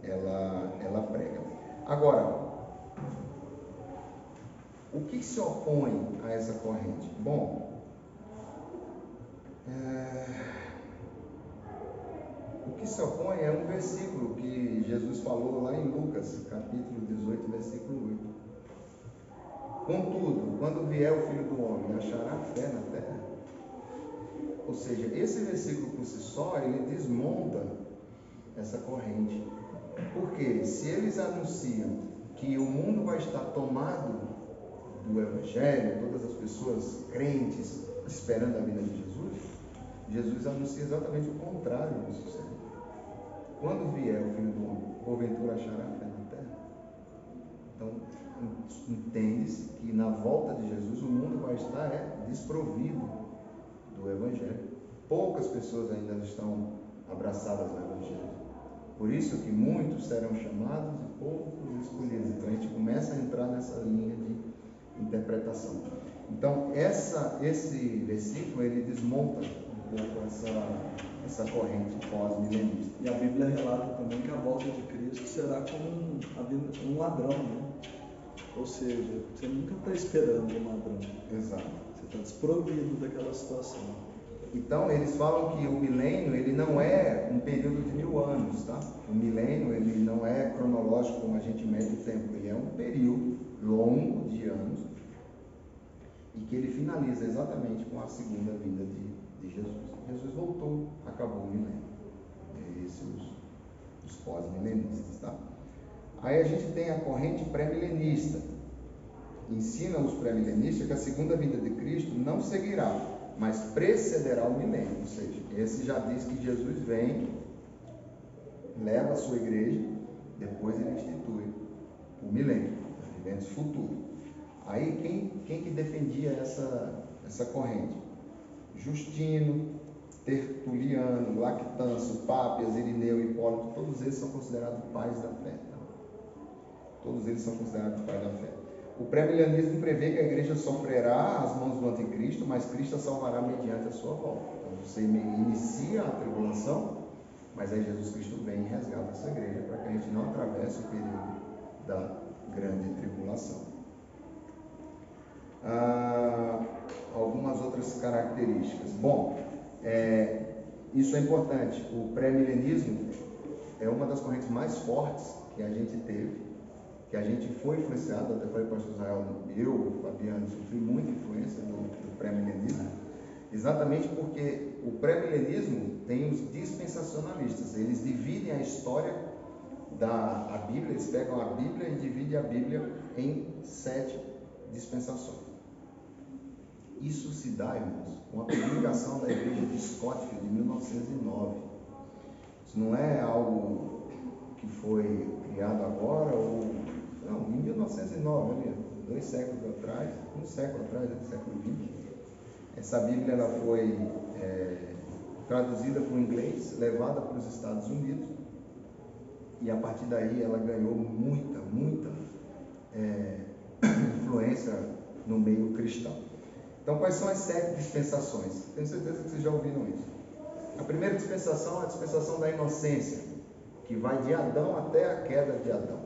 ela prega. Agora, o que se opõe a essa corrente? Bom, o que se opõe é um versículo que Jesus falou lá em Lucas, capítulo 18, versículo 8. Contudo, quando vier o Filho do Homem, achará fé na terra? Ou seja, esse versículo por si só, ele desmonta essa corrente. Porque se eles anunciam que o mundo vai estar tomado do Evangelho, todas as pessoas crentes esperando a vinda de Jesus, Jesus anuncia exatamente o contrário disso. Quando vier o Filho do Homem, porventura achará fé na terra? Então, entende-se que na volta de Jesus o mundo vai estar desprovido do Evangelho. Poucas pessoas ainda estão abraçadas ao Evangelho. Por isso que muitos serão chamados e poucos escolhidos. Então a gente começa a entrar nessa linha de interpretação. Então esse versículo ele desmonta um pouco essa corrente pós-milenista. E a Bíblia relata também que a volta de Cristo será como um ladrão, né? Ou seja, você nunca está esperando um ladrão. Exato. Você está desprovido daquela situação. Então, eles falam que o milênio, ele não é um período de 1000 anos, tá? O milênio, ele não é cronológico como a gente mede o tempo, ele é um período longo de anos e que ele finaliza exatamente com a segunda vinda de Jesus. Jesus voltou, acabou o milênio. Esses os pós-milenistas, tá? Aí a gente tem a corrente pré-milenista. Ensina os pré-milenistas que a segunda vinda de Cristo não seguirá, mas precederá o milênio. Ou seja, esse já diz que Jesus vem, leva a sua igreja, depois ele institui o milênio, os eventos futuros. Aí quem que defendia essa corrente? Justino, Tertuliano, Lactâncio, Pápias, Irineu, Hipólito, todos eles são considerados pais da fé. Tá? Todos eles são considerados pais da fé. O pré-milenismo prevê que a igreja sofrerá às mãos do anticristo, mas Cristo a salvará mediante a sua volta. Então você inicia a tribulação, mas aí Jesus Cristo vem e resgata essa igreja para que a gente não atravesse o período da grande tribulação. Algumas outras características. Bom, isso é importante. O pré-milenismo é uma das correntes mais fortes que a gente teve, que a gente foi influenciado. Até falei para o pastor Israel, eu, Fabiano, sofri muita influência do pré-milenismo, exatamente porque o pré-milenismo tem os dispensacionalistas. Eles dividem a história da Bíblia, eles pegam a Bíblia e dividem a Bíblia em 7 dispensações. Isso se dá, irmãos, com a publicação da igreja de Scotfield de 1909. Isso não é algo que foi criado agora, não, em 1909, ali, 2 séculos atrás, um século atrás, século XX. Essa Bíblia ela foi traduzida para o inglês, levada para os Estados Unidos, e a partir daí ela ganhou muita influência no meio cristão. Então, quais são as 7 dispensações? Tenho certeza que vocês já ouviram isso. A primeira dispensação é a dispensação da inocência, que vai de Adão até a queda de Adão.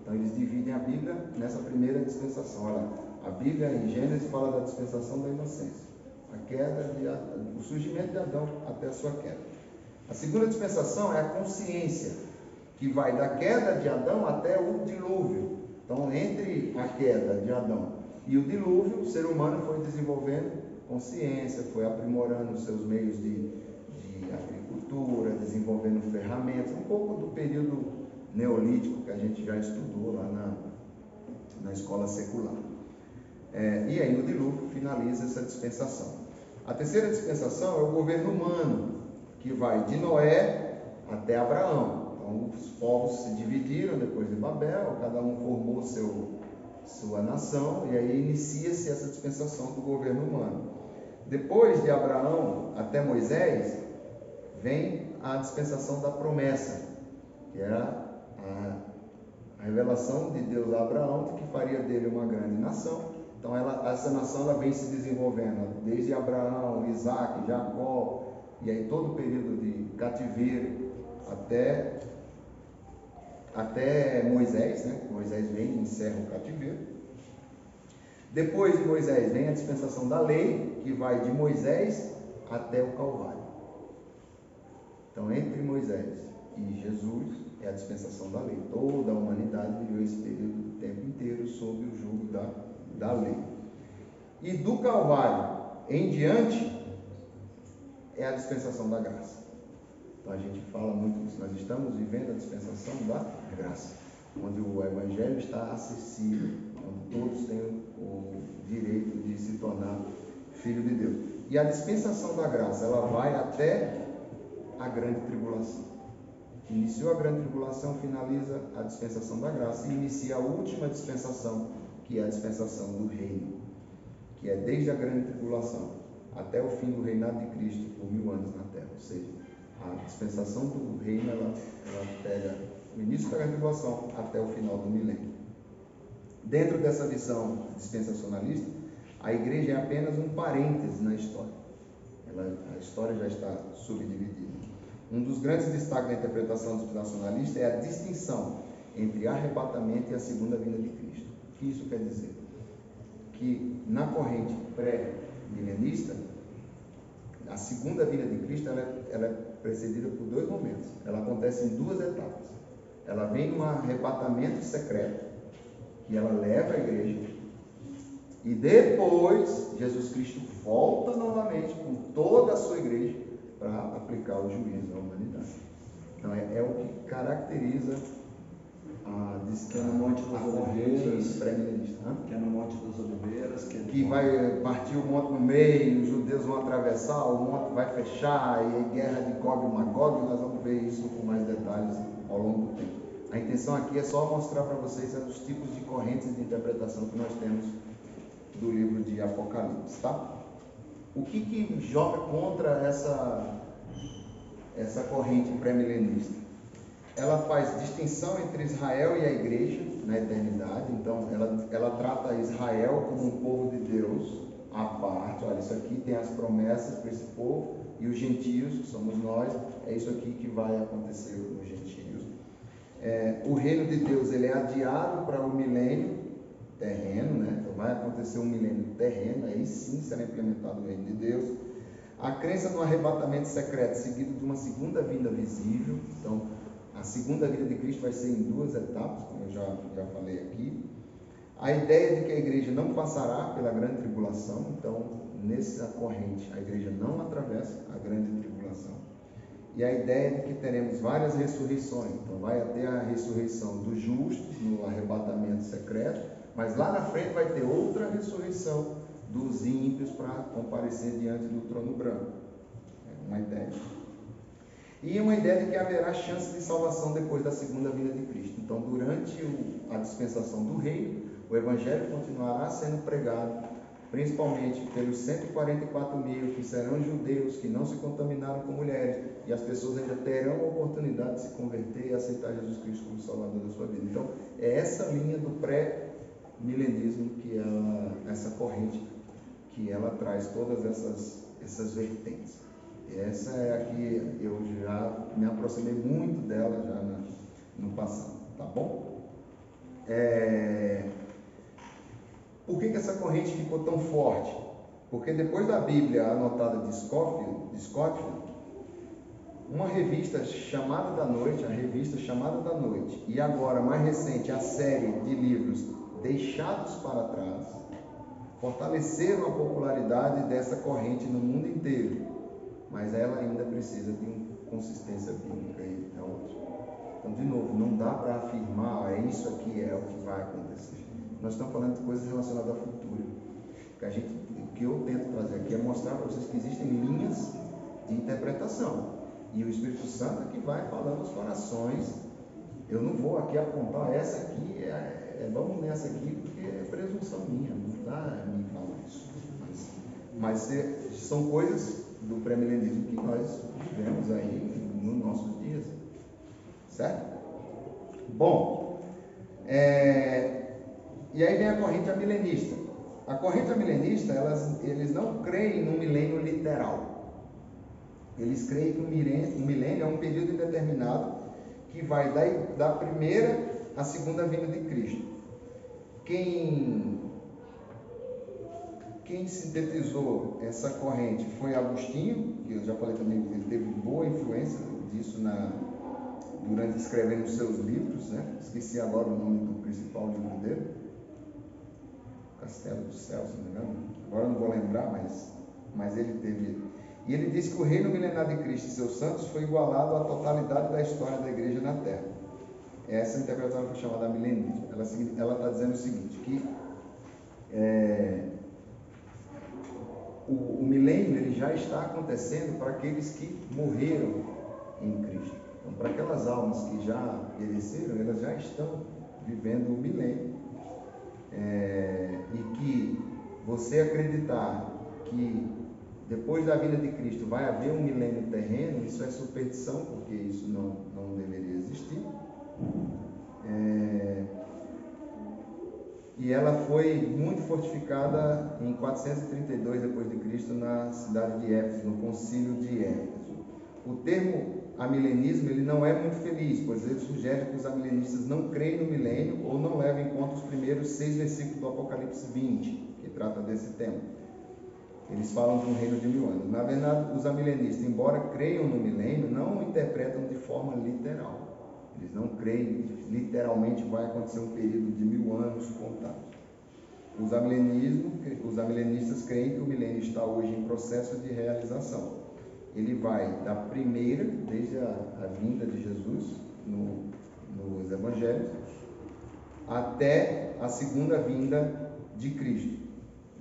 Então, eles dividem a Bíblia nessa primeira dispensação. Olha, a Bíblia em Gênesis fala da dispensação da inocência. o surgimento de Adão até a sua queda. A segunda dispensação é a consciência, que vai da queda de Adão até o dilúvio. Então, entre a queda de Adão e o dilúvio, o ser humano foi desenvolvendo consciência, foi aprimorando os seus meios de agricultura, desenvolvendo ferramentas, um pouco do período neolítico que a gente já estudou lá na escola secular. E aí no dilúvio finaliza essa dispensação. A terceira dispensação é o governo humano, que vai de Noé até Abraão. Então os povos se dividiram depois de Babel, cada um formou sua nação, e aí inicia-se essa dispensação do governo humano. Depois de Abraão até Moisés, vem a dispensação da promessa, que é a revelação de Deus a Abraão de que faria dele uma grande nação. Então essa nação ela vem se desenvolvendo desde Abraão, Isaac, Jacó, e aí todo o período de cativeiro até Moisés, né? Moisés vem e encerra o cativeiro. Depois de Moisés vem a dispensação da lei, que vai de Moisés até o Calvário. Então, entre Moisés e Jesus é a dispensação da lei. Toda a humanidade viveu esse período do tempo inteiro sob o jugo da lei. E do Calvário em diante é a dispensação da graça. Então, a gente fala muito disso. Nós estamos vivendo a dispensação da graça, onde o Evangelho está acessível, onde todos têm o direito de se tornar filho de Deus. E a dispensação da graça, ela vai até a grande tribulação. Iniciou a grande tribulação, finaliza a dispensação da graça e inicia a última dispensação, que é a dispensação do reino, que é desde a grande tribulação até o fim do reinado de Cristo por 1000 anos na terra. Ou seja, a dispensação do reino ela pega o início da grande tribulação até o final do milênio. Dentro dessa visão dispensacionalista, a igreja é apenas um parêntese na história. A história já está subdividida. Um dos grandes destaques da interpretação dispensacionalista é a distinção entre arrebatamento e a segunda vinda de Cristo. O que isso quer dizer? Que na corrente pré-milenista, a segunda vinda de Cristo ela é precedida por 2 momentos. Ela acontece em 2 etapas. Ela vem num arrebatamento secreto, que ela leva a igreja, e depois Jesus Cristo volta novamente com toda a sua igreja para aplicar o juízo à humanidade. Então é o que caracteriza que é no Monte das Oliveiras, pré-milenista, que é no Monte das Oliveiras, que vai partir o monte no meio, os judeus vão atravessar, o monte vai fechar, e a guerra de Gog e Magog. Nós vamos ver isso com mais detalhes ao longo do tempo. A intenção aqui é só mostrar para vocês os tipos de correntes de interpretação que nós temos do livro de Apocalipse, tá? O que joga contra essa corrente pré-milenista? Ela faz distinção entre Israel e a igreja na eternidade. Então ela trata Israel como um povo de Deus à parte. Olha, isso aqui tem as promessas para esse povo, e os gentios, que somos nós, é isso aqui que vai acontecer nos gentios. O reino de Deus ele é adiado para o milênio terreno, né? Então vai acontecer um milênio terreno, aí sim será implementado o reino de Deus. A crença no arrebatamento secreto seguido de uma segunda vinda visível. Então a segunda vinda de Cristo vai ser em 2 etapas, como eu já falei aqui. A ideia de que a igreja não passará pela grande tribulação. Então nessa corrente a igreja não atravessa a grande tribulação. E a ideia de que teremos várias ressurreições. Então vai ter a ressurreição dos justos no arrebatamento secreto, mas lá na frente vai ter outra ressurreição dos ímpios para comparecer diante do trono branco. É uma ideia. E uma ideia de que haverá chance de salvação depois da segunda vinda de Cristo. Então, durante a dispensação do reino, o Evangelho continuará sendo pregado, principalmente pelos 144.000 que serão judeus, que não se contaminaram com mulheres, e as pessoas ainda terão a oportunidade de se converter e aceitar Jesus Cristo como Salvador da sua vida. Então, é essa linha do pré-milenismo que essa corrente, que ela traz todas essas vertentes. E essa é a que eu já me aproximei muito dela já no passado, tá bom? Por que essa corrente ficou tão forte? Porque depois da Bíblia anotada de Scofield, uma revista chamada da Noite, a revista Chamada da Noite, e agora, mais recente, a série de livros Deixados para Trás, fortaleceram a popularidade dessa corrente no mundo inteiro, mas ela ainda precisa de uma consistência bíblica e da outra. Então, de novo, não dá para afirmar, é isso aqui é o que vai acontecer. Nós estamos falando de coisas relacionadas ao futuro. O que eu tento trazer aqui é mostrar para vocês que existem linhas de interpretação. E o Espírito Santo é que vai falando os corações. Eu não vou aqui apontar essa aqui, vamos nessa aqui, porque é presunção minha, não dá me falar isso. Mas são coisas do pré-milenismo que nós vemos aí nos nossos dias. Certo? Bom, e aí vem a corrente amilenista. A corrente amilenista, eles não creem no milênio literal. Eles creem que o milênio é um período indeterminado que vai da primeira à segunda vinda de Cristo. Quem sintetizou essa corrente foi Agostinho, que eu já falei também que ele teve boa influência disso durante escrevendo os seus livros, né? Esqueci agora o nome do principal livro dele, Castelo dos Céus, se não me engano. Agora não vou lembrar, mas ele teve. E ele diz que o reino milenar de Cristo e seus santos foi igualado à totalidade da história da igreja na Terra. Essa interpretação foi chamada milenismo. Ela está dizendo o seguinte, que o milênio ele já está acontecendo para aqueles que morreram em Cristo. Então, para aquelas almas que já pereceram, elas já estão vivendo o milênio. E que você acreditar que depois da vinda de Cristo vai haver um milênio terreno, isso é superstição, porque isso não deveria existir. E ela foi muito fortificada em 432 depois de Cristo na cidade de Éfeso, no concílio de Éfeso. O termo amilenismo ele não é muito feliz, pois ele sugere que os amilenistas não creem no milênio ou não levam em conta os primeiros 6 versículos do Apocalipse 20, que trata desse tema. Eles falam de um reino de 1000 anos. Na verdade, os amilenistas, embora creiam no milênio, não o interpretam de forma literal. Eles não creem que literalmente vai acontecer um período de 1000 anos contados. Os amilenistas creem que o milênio está hoje em processo de realização. Ele vai da primeira, desde a vinda de Jesus nos evangelhos, até a segunda vinda de Cristo.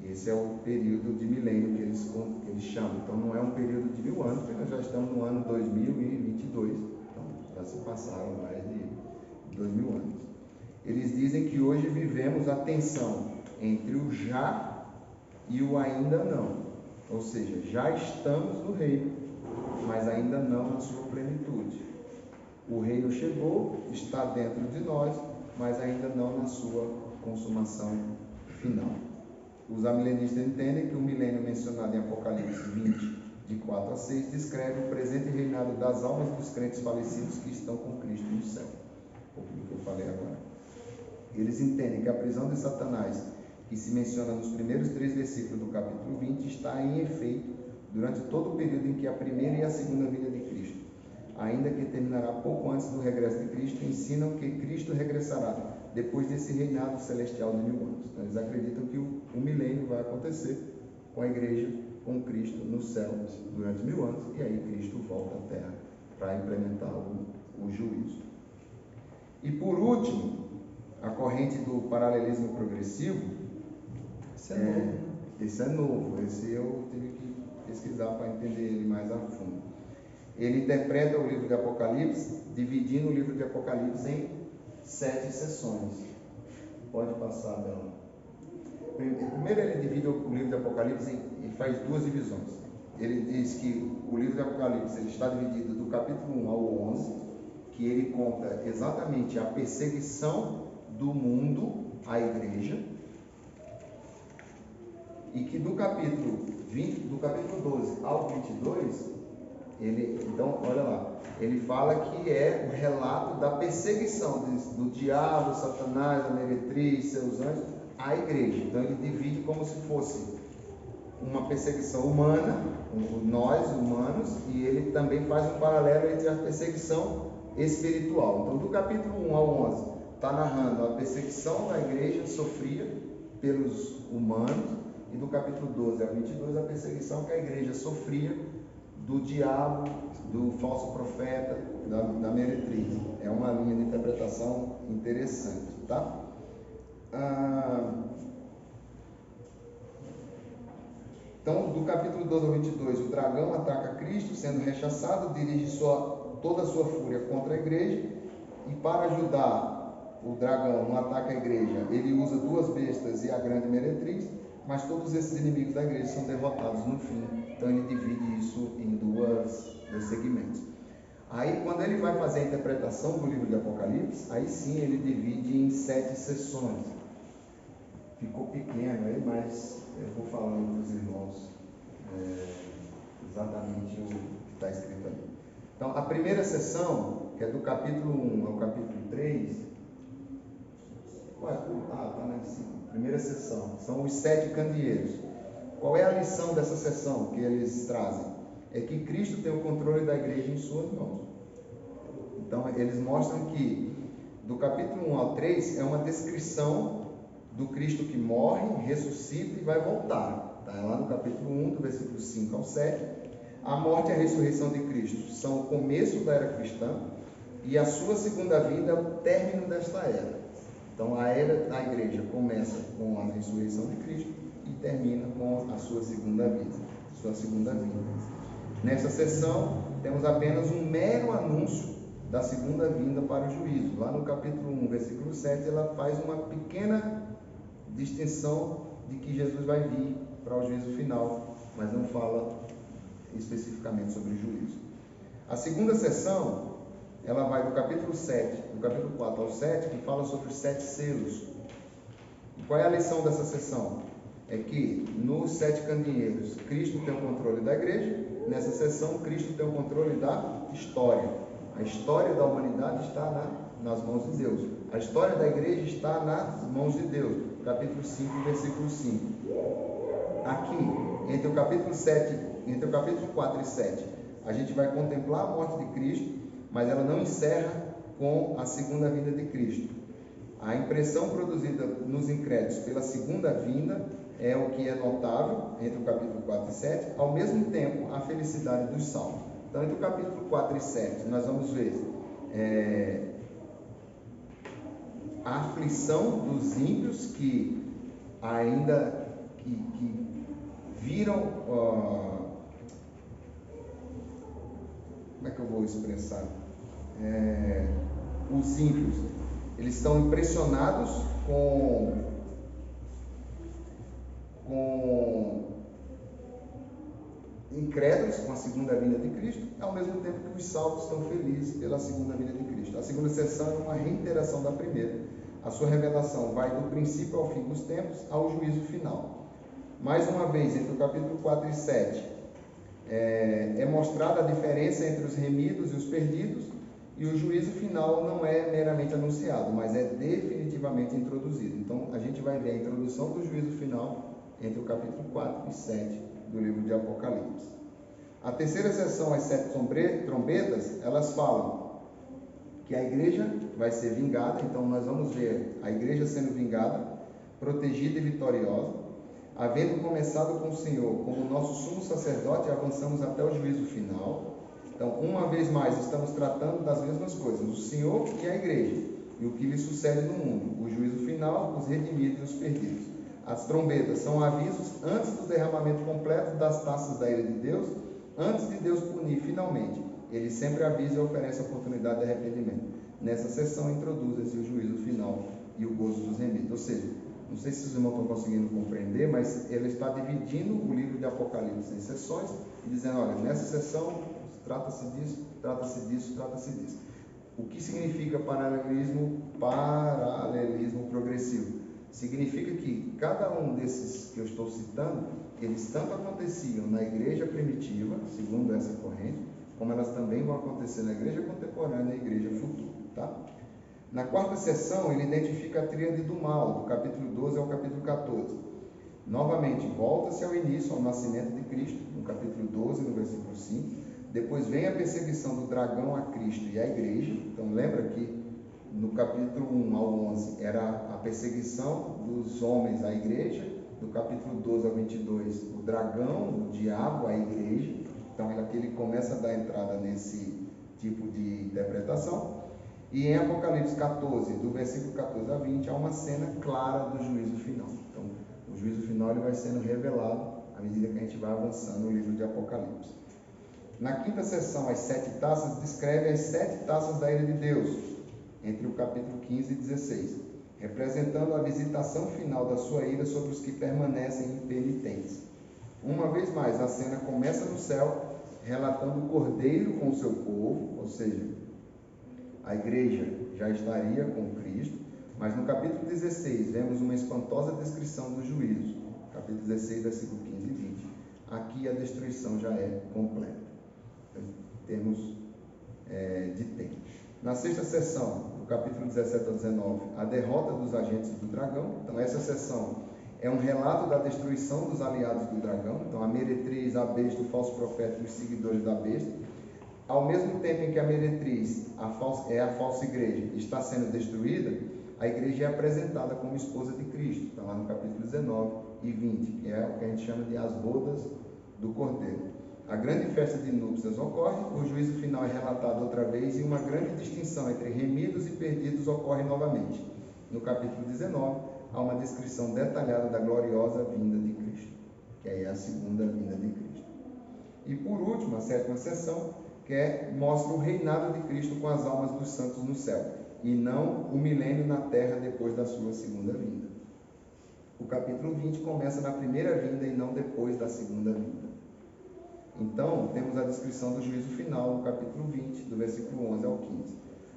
Esse é o período de milênio que eles chamam. Então não é um período de 1000 anos, porque nós já estamos no ano 2022. Então já se passaram mais de 2000 anos. Eles dizem que hoje vivemos a tensão entre o já e o ainda não. Ou seja, já estamos no reino, mas ainda não na sua plenitude. O reino chegou, está dentro de nós, mas ainda não na sua consumação final. Os amilenistas entendem que o milênio mencionado em Apocalipse 20, de 4 a 6, descreve o presente reinado das almas dos crentes falecidos que estão com Cristo no céu. O que eu falei agora. Eles entendem que a prisão de Satanás, que se menciona nos primeiros 3 versículos do capítulo 20, está em efeito durante todo o período em que a primeira e a segunda vinda de Cristo, ainda que terminará pouco antes do regresso de Cristo, ensinam que Cristo regressará depois desse reinado celestial de 1000 anos. Então, eles acreditam que o milênio vai acontecer com a igreja, com Cristo no céu durante 1000 anos, e aí Cristo volta à terra para implementar o juízo. E por último, a corrente do paralelismo progressivo. Esse é novo, esse eu tive que pesquisar para entender ele mais a fundo. Ele interpreta o livro de Apocalipse, dividindo o livro de Apocalipse em 7 sessões. Pode passar, Bela. Primeiro ele divide o livro de Apocalipse e faz 2 divisões. Ele diz que o livro de Apocalipse ele está dividido do capítulo 1 ao 11, que ele conta exatamente a perseguição do mundo à igreja, e que do capítulo 12 ao 22, então, olha lá, ele fala que é o relato da perseguição do diabo, Satanás, a meretriz, seus anjos, à igreja. Então ele divide como se fosse uma perseguição humana, nós humanos, e ele também faz um paralelo entre a perseguição espiritual. Então, do capítulo 1 ao 11, está narrando a perseguição da igreja sofrida pelos humanos, e do capítulo 12 ao 22, a perseguição que a igreja sofria do diabo, do falso profeta, da meretriz. É uma linha de interpretação interessante, tá? Então, do capítulo 12 ao 22, o dragão ataca Cristo, sendo rechaçado, dirige toda a sua fúria contra a igreja, e para ajudar o dragão no ataque à igreja, ele usa duas bestas e a grande meretriz, mas todos esses inimigos da igreja são derrotados no fim. Então, ele divide isso em dois segmentos. Aí, quando ele vai fazer a interpretação do livro de Apocalipse, aí sim ele divide em 7 sessões. Ficou pequeno aí, mas eu vou falando para os irmãos exatamente o que está escrito ali. Então, a primeira sessão, que é do capítulo 1 ao capítulo 3, está lá em cima. Primeira sessão, são os 7 candeeiros. Qual é a lição dessa sessão que eles trazem? É que Cristo tem o controle da igreja em suas mãos. Então, eles mostram que do capítulo 1 ao 3 é uma descrição do Cristo que morre, ressuscita e vai voltar. Está lá no capítulo 1, do versículo 5 ao 7. A morte e a ressurreição de Cristo são o começo da era cristã, e a sua segunda vinda é o término desta era. Então, a era da igreja começa com a ressurreição de Cristo e termina com a sua segunda vinda. Nessa sessão, temos apenas um mero anúncio da segunda vinda para o juízo. Lá no capítulo 1, versículo 7, ela faz uma pequena distinção de que Jesus vai vir para o juízo final, mas não fala especificamente sobre o juízo. A segunda sessão, ela vai do capítulo 4 ao 7, que fala sobre os 7 selos. E qual é a lição dessa sessão? É que nos 7 candeeiros, Cristo tem o controle da igreja. Nessa sessão, Cristo tem o controle da história. A história da humanidade está nas mãos de Deus. A história da igreja está nas mãos de Deus. Capítulo 5, versículo 5. Aqui, entre o capítulo 4 e 7, a gente vai contemplar a morte de Cristo, mas ela não encerra com a segunda vinda de Cristo. A impressão produzida nos incrédulos pela segunda vinda é o que é notável entre o capítulo 4 e 7, ao mesmo tempo a felicidade dos salvos. Então, entre o capítulo 4 e 7, nós vamos ver a aflição dos ímpios que ainda que viram, como é que eu vou expressar? Os ímpios, eles estão impressionados com incrédulos com a segunda vinda de Cristo, ao mesmo tempo que os salvos estão felizes pela segunda vinda de Cristo. A segunda sessão é uma reiteração da primeira. A sua revelação vai do princípio ao fim dos tempos, ao juízo final. Mais uma vez, entre o capítulo 4 e 7, é mostrada a diferença entre os remidos e os perdidos, e o juízo final não é meramente anunciado, mas é definitivamente introduzido. Então, a gente vai ver a introdução do juízo final entre o capítulo 4 e 7 do livro de Apocalipse. A terceira sessão, as 7 trombetas, elas falam que a igreja vai ser vingada. Então, nós vamos ver a igreja sendo vingada, protegida e vitoriosa. Havendo começado com o Senhor como nosso sumo sacerdote, avançamos até o juízo final. Então, uma vez mais, estamos tratando das mesmas coisas, o Senhor e a igreja, e o que lhe sucede no mundo, o juízo final, os redimidos e os perdidos. As trombetas são avisos antes do derramamento completo das taças da ira de Deus, antes de Deus punir finalmente. Ele sempre avisa e oferece a oportunidade de arrependimento. Nessa sessão introduz-se o juízo final e o gozo dos remidos. Ou seja, não sei se os irmãos estão conseguindo compreender, mas ele está dividindo o livro de Apocalipse em sessões e dizendo, olha, nessa sessão trata-se disso, trata-se disso, trata-se disso. O que significa paralelismo progressivo? Significa que cada um desses que eu estou citando, eles tanto aconteciam na igreja primitiva, segundo essa corrente, como elas também vão acontecer na igreja contemporânea e na igreja futura, tá? Na quarta sessão, ele identifica a tríade do mal, do capítulo 12 ao capítulo 14. Novamente, volta-se ao início, ao nascimento de Cristo, no capítulo 12, no versículo 5. Depois vem a perseguição do dragão a Cristo e à igreja. Então lembra que no capítulo 1 ao 11 era a perseguição dos homens à igreja. Do capítulo 12 ao 22, o dragão, o diabo, à igreja. Então aqui ele começa a dar entrada nesse tipo de interpretação. E em Apocalipse 14, do versículo 14 a 20, há uma cena clara do juízo final. Então, o juízo final ele vai sendo revelado à medida que a gente vai avançando no livro de Apocalipse. Na quinta sessão, as 7 taças, descreve as 7 taças da ira de Deus, entre o capítulo 15 e 16, representando a visitação final da sua ira sobre os que permanecem impenitentes. Uma vez mais, a cena começa no céu, relatando o Cordeiro com o seu povo, ou seja, a igreja já estaria com Cristo, mas no capítulo 16 vemos uma espantosa descrição dos juízos, capítulo 16, versículo 15 e 20. Aqui a destruição já é completa, em termos de tempo. Na sexta sessão, do capítulo 17 ao 19, a derrota dos agentes do dragão. Então essa sessão é um relato da destruição dos aliados do dragão, então a meretriz, a besta, o falso profeta e os seguidores da besta. Ao mesmo tempo em que a meretriz, a falsa igreja, está sendo destruída, a igreja é apresentada como esposa de Cristo. Está lá no capítulo 19 e 20, que é o que a gente chama de as bodas do Cordeiro. A grande festa de núpcias ocorre, o juízo final é relatado outra vez e uma grande distinção entre remidos e perdidos ocorre novamente. No capítulo 19, há uma descrição detalhada da gloriosa vinda de Cristo, que aí é a segunda vinda de Cristo. E por último, a sétima sessão, que mostra o reinado de Cristo com as almas dos santos no céu, e não o milênio na terra depois da sua segunda vinda. O capítulo 20 começa na primeira vinda e não depois da segunda vinda. Então, temos a descrição do juízo final no capítulo 20, do versículo 11 ao 15.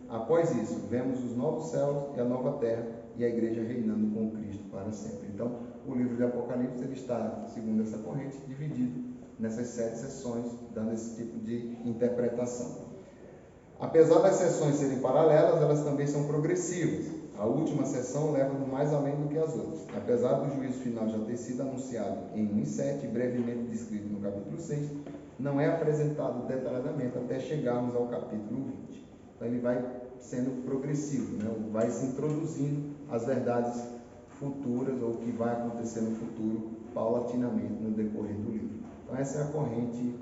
Após isso, vemos os novos céus e a nova terra e a igreja reinando com Cristo para sempre. Então, o livro de Apocalipse ele está, segundo essa corrente, dividido nessas 7 sessões, dando esse tipo de interpretação. Apesar das sessões serem paralelas, elas também são progressivas. A última sessão leva-nos mais além do que as outras. Apesar do juízo final já ter sido anunciado em 1:7 e brevemente descrito no capítulo 6, não é apresentado detalhadamente até chegarmos ao capítulo 20. Então ele vai sendo progressivo, né? Vai se introduzindo as verdades futuras ou o que vai acontecer no futuro paulatinamente no decorrer do livro. Então essa é a corrente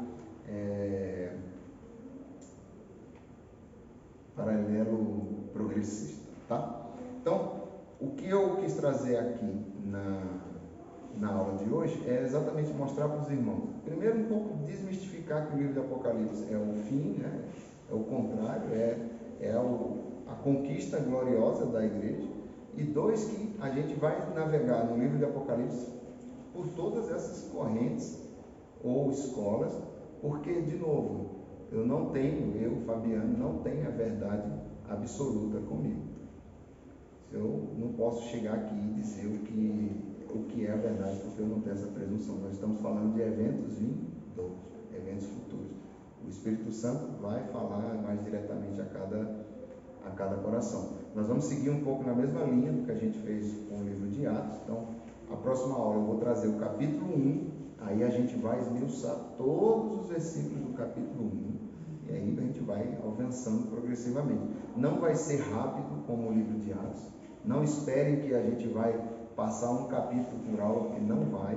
paralelo progressista, tá? Então, o que eu quis trazer aqui na aula de hoje é exatamente mostrar para os irmãos, primeiro um pouco desmistificar que o livro de Apocalipse é o fim, né? É o contrário, a conquista gloriosa da igreja, e 2, que a gente vai navegar no livro de Apocalipse por todas essas correntes ou escolas, porque, de novo, eu, Fabiano, não tenho a verdade absoluta comigo. Eu não posso chegar aqui e dizer o que é a verdade, porque eu não tenho essa presunção. Nós estamos falando de eventos vindouros, eventos futuros. O Espírito Santo vai falar mais diretamente a cada coração. Nós vamos seguir um pouco na mesma linha do que a gente fez com o livro de Atos. Então, a próxima aula eu vou trazer o capítulo 1, aí a gente vai esmiuçar todos os versículos do capítulo 1, e aí a gente vai avançando progressivamente. Não vai ser rápido como o livro de Atos. Não esperem que a gente vai passar um capítulo por aula, porque não vai.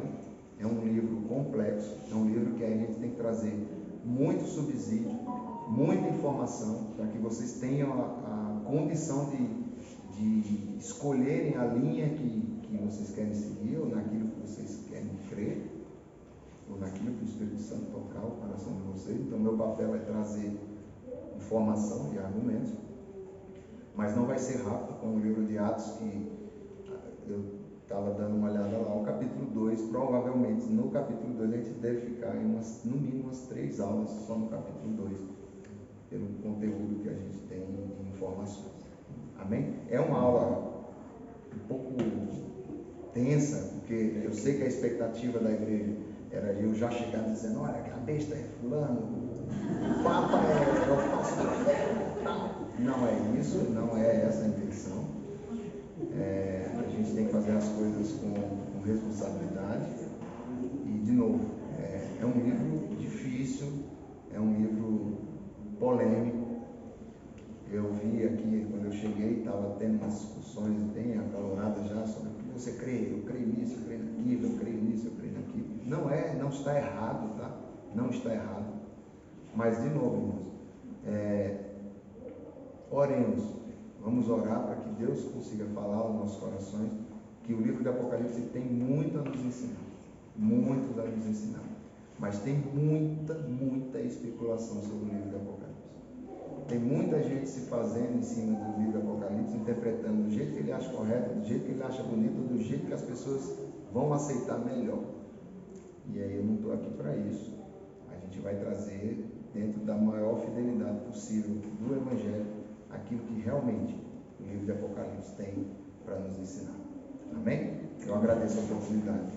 É um livro complexo, é um livro que a gente tem que trazer muito subsídio, muita informação, para que vocês tenham a condição de escolherem a linha que vocês querem seguir, ou naquilo que vocês querem crer, ou naquilo que o Espírito Santo tocar o coração de vocês. Então, meu papel é trazer informação e argumentos, mas não vai ser rápido, como o livro de Atos, que eu estava dando uma olhada lá, o capítulo 2, provavelmente no capítulo 2 a gente deve ficar em no mínimo umas 3 aulas só no capítulo 2, pelo conteúdo que a gente tem de informações. Amém? É uma aula um pouco tensa, porque eu sei que a expectativa da igreja era eu já chegar dizendo, olha, que a besta é fulano, o Papa é o falso profeta, tal. Não é isso, não é essa a intenção. A gente tem que fazer as coisas com responsabilidade, tendo umas discussões bem acaloradas já sobre o que você crê. Eu creio nisso, eu creio naquilo, eu creio nisso, eu creio naquilo. Não está errado, tá? Não está errado. Mas, de novo, irmãos, oremos. Vamos orar para que Deus consiga falar aos nossos corações, que o livro de Apocalipse tem muito a nos ensinar. Muito a nos ensinar. Mas tem muita especulação sobre o livro de Apocalipse. Tem muita gente se fazendo em cima do livro de Apocalipse, interpretando do jeito que ele acha correto, do jeito que ele acha bonito, do jeito que as pessoas vão aceitar melhor. E aí eu não estou aqui para isso. A gente vai trazer, dentro da maior fidelidade possível do Evangelho, aquilo que realmente o livro de Apocalipse tem para nos ensinar. Amém? Eu agradeço a oportunidade.